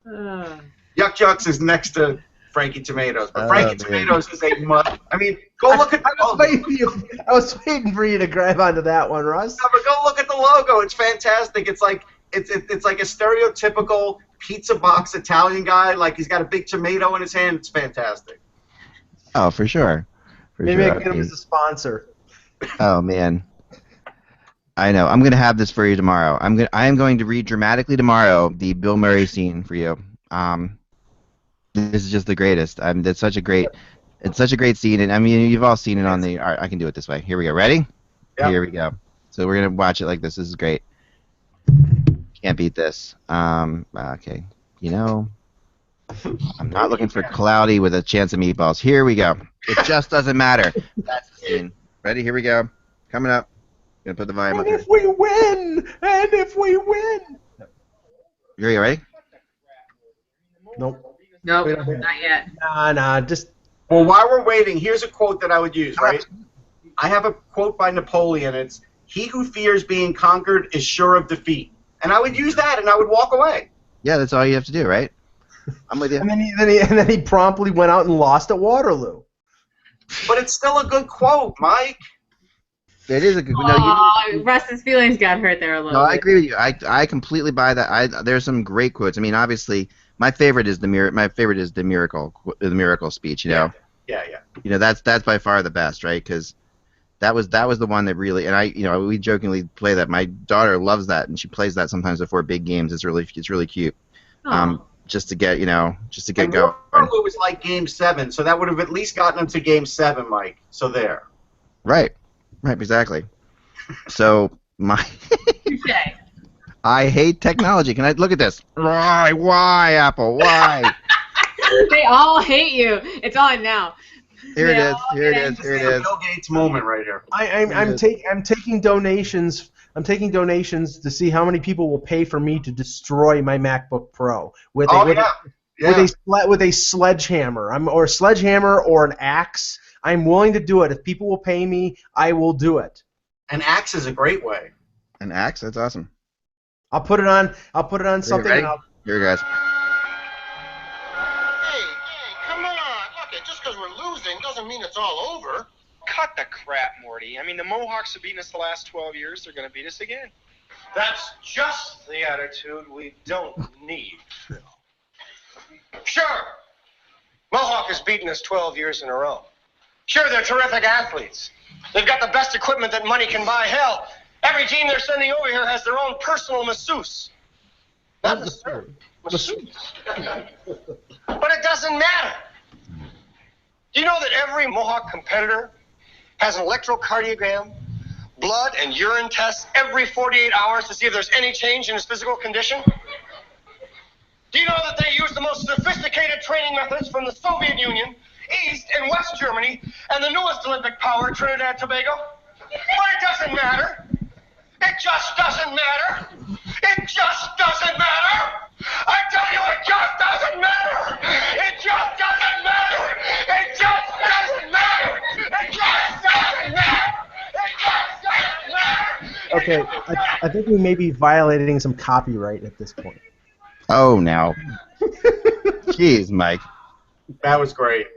Yuck Yucks is next to Frankie Tomatoes, but Frankie Tomatoes is a must. I mean, go look at. I was waiting for you to grab onto that one, Russ. No, but go look at the logo. It's fantastic. It's like it's like a stereotypical pizza box Italian guy. Like he's got a big tomato in his hand. It's fantastic. Oh, for sure. Maybe I can get him as a sponsor. Oh man. I know. I'm gonna have this for you tomorrow. I am going to read dramatically tomorrow the Bill Murray scene for you. This is just the greatest. It's such a great scene, and I mean you've all seen it on the. I can do it this way. Here we go. Ready? Yep. Here we go. So we're gonna watch it like this. This is great. Can't beat this. Okay. You know, I'm not looking for cloudy with a chance of meatballs. Here we go. It just doesn't matter. That's the scene. Ready? Here we go. Coming up. Gonna put the volume up here. And if we win! And if we win! Are you ready? Nope. Nope, not yet. Nah, just... Well, while we're waiting, here's a quote that I would use, right? I have a quote by Napoleon. It's, "He who fears being conquered is sure of defeat." And I would use that, and I would walk away. Yeah, that's all you have to do, right? I'm with you. And then he promptly went out and lost at Waterloo. But it's still a good quote, Mike. It is a good. Russ's feelings got hurt there a little. No, I agree with you. I completely buy that. There's some great quotes. I mean, obviously, my favorite is the miracle speech. You know. Yeah. You know, that's by far the best, right? Because that was the one that really, and we jokingly play that. My daughter loves that, and she plays that sometimes before big games. It's really cute. Just to get going. Waterloo was like Game 7, so that would have at least gotten them to Game 7, Mike. So there. Right, exactly. So I hate technology. Can I look at this? Why Apple? Why? They all hate you. It's on now. Here it is. It's a Bill Gates moment right here. I'm taking donations. I'm taking donations to see how many people will pay for me to destroy my MacBook Pro with a sledgehammer. Or a sledgehammer or an axe. I'm willing to do it. If people will pay me, I will do it. An axe is a great way. An axe? That's awesome. I'll put it on something. Here, guys. Hey, come on. Look, just because we're losing doesn't mean it's all over. Cut the crap, Morty. I mean, the Mohawks have beaten us the last 12 years. They're going to beat us again. That's just the attitude we don't need, Phil. Sure, Mohawk has beaten us 12 years in a row. Sure, they're terrific athletes. They've got the best equipment that money can buy. Hell, every team they're sending over here has their own personal masseuse. Not masseuse. But it doesn't matter. Do you know that every Mohawk competitor has an electrocardiogram, blood and urine tests every 48 hours to see if there's any change in his physical condition? Do you know that they use the most sophisticated training methods from the Soviet Union, East and West Germany, and the newest Olympic power, Trinidad and Tobago? But it doesn't matter. It just doesn't matter. It just doesn't matter. I tell you, it just doesn't matter. It just doesn't matter. It just doesn't matter. It just doesn't matter. It just doesn't matter. Okay, I think we may be violating some copyright at this point. Oh, now. Jeez, Mike. That was great.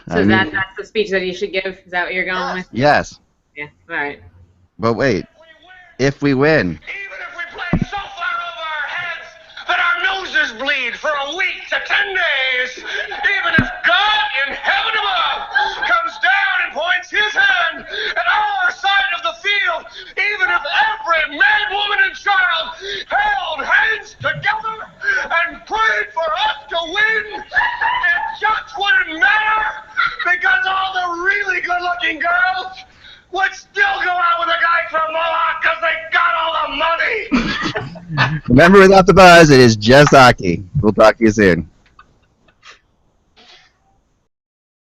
So that's the speech that you should give? Is that what you're going with? Yes. Yeah, all right. But wait. If we win. Even if we play so far over our heads that our noses bleed for a week to 10 days, even if God in heaven above comes down and points his hand at our side of the field, even if every man, woman, and child held hands together and prayed for us to win, it just wouldn't matter because all the really good-looking girls would still go out with a guy from Mohawk because they got all the money. Remember, without the buzz, it is just hockey. We'll talk to you soon.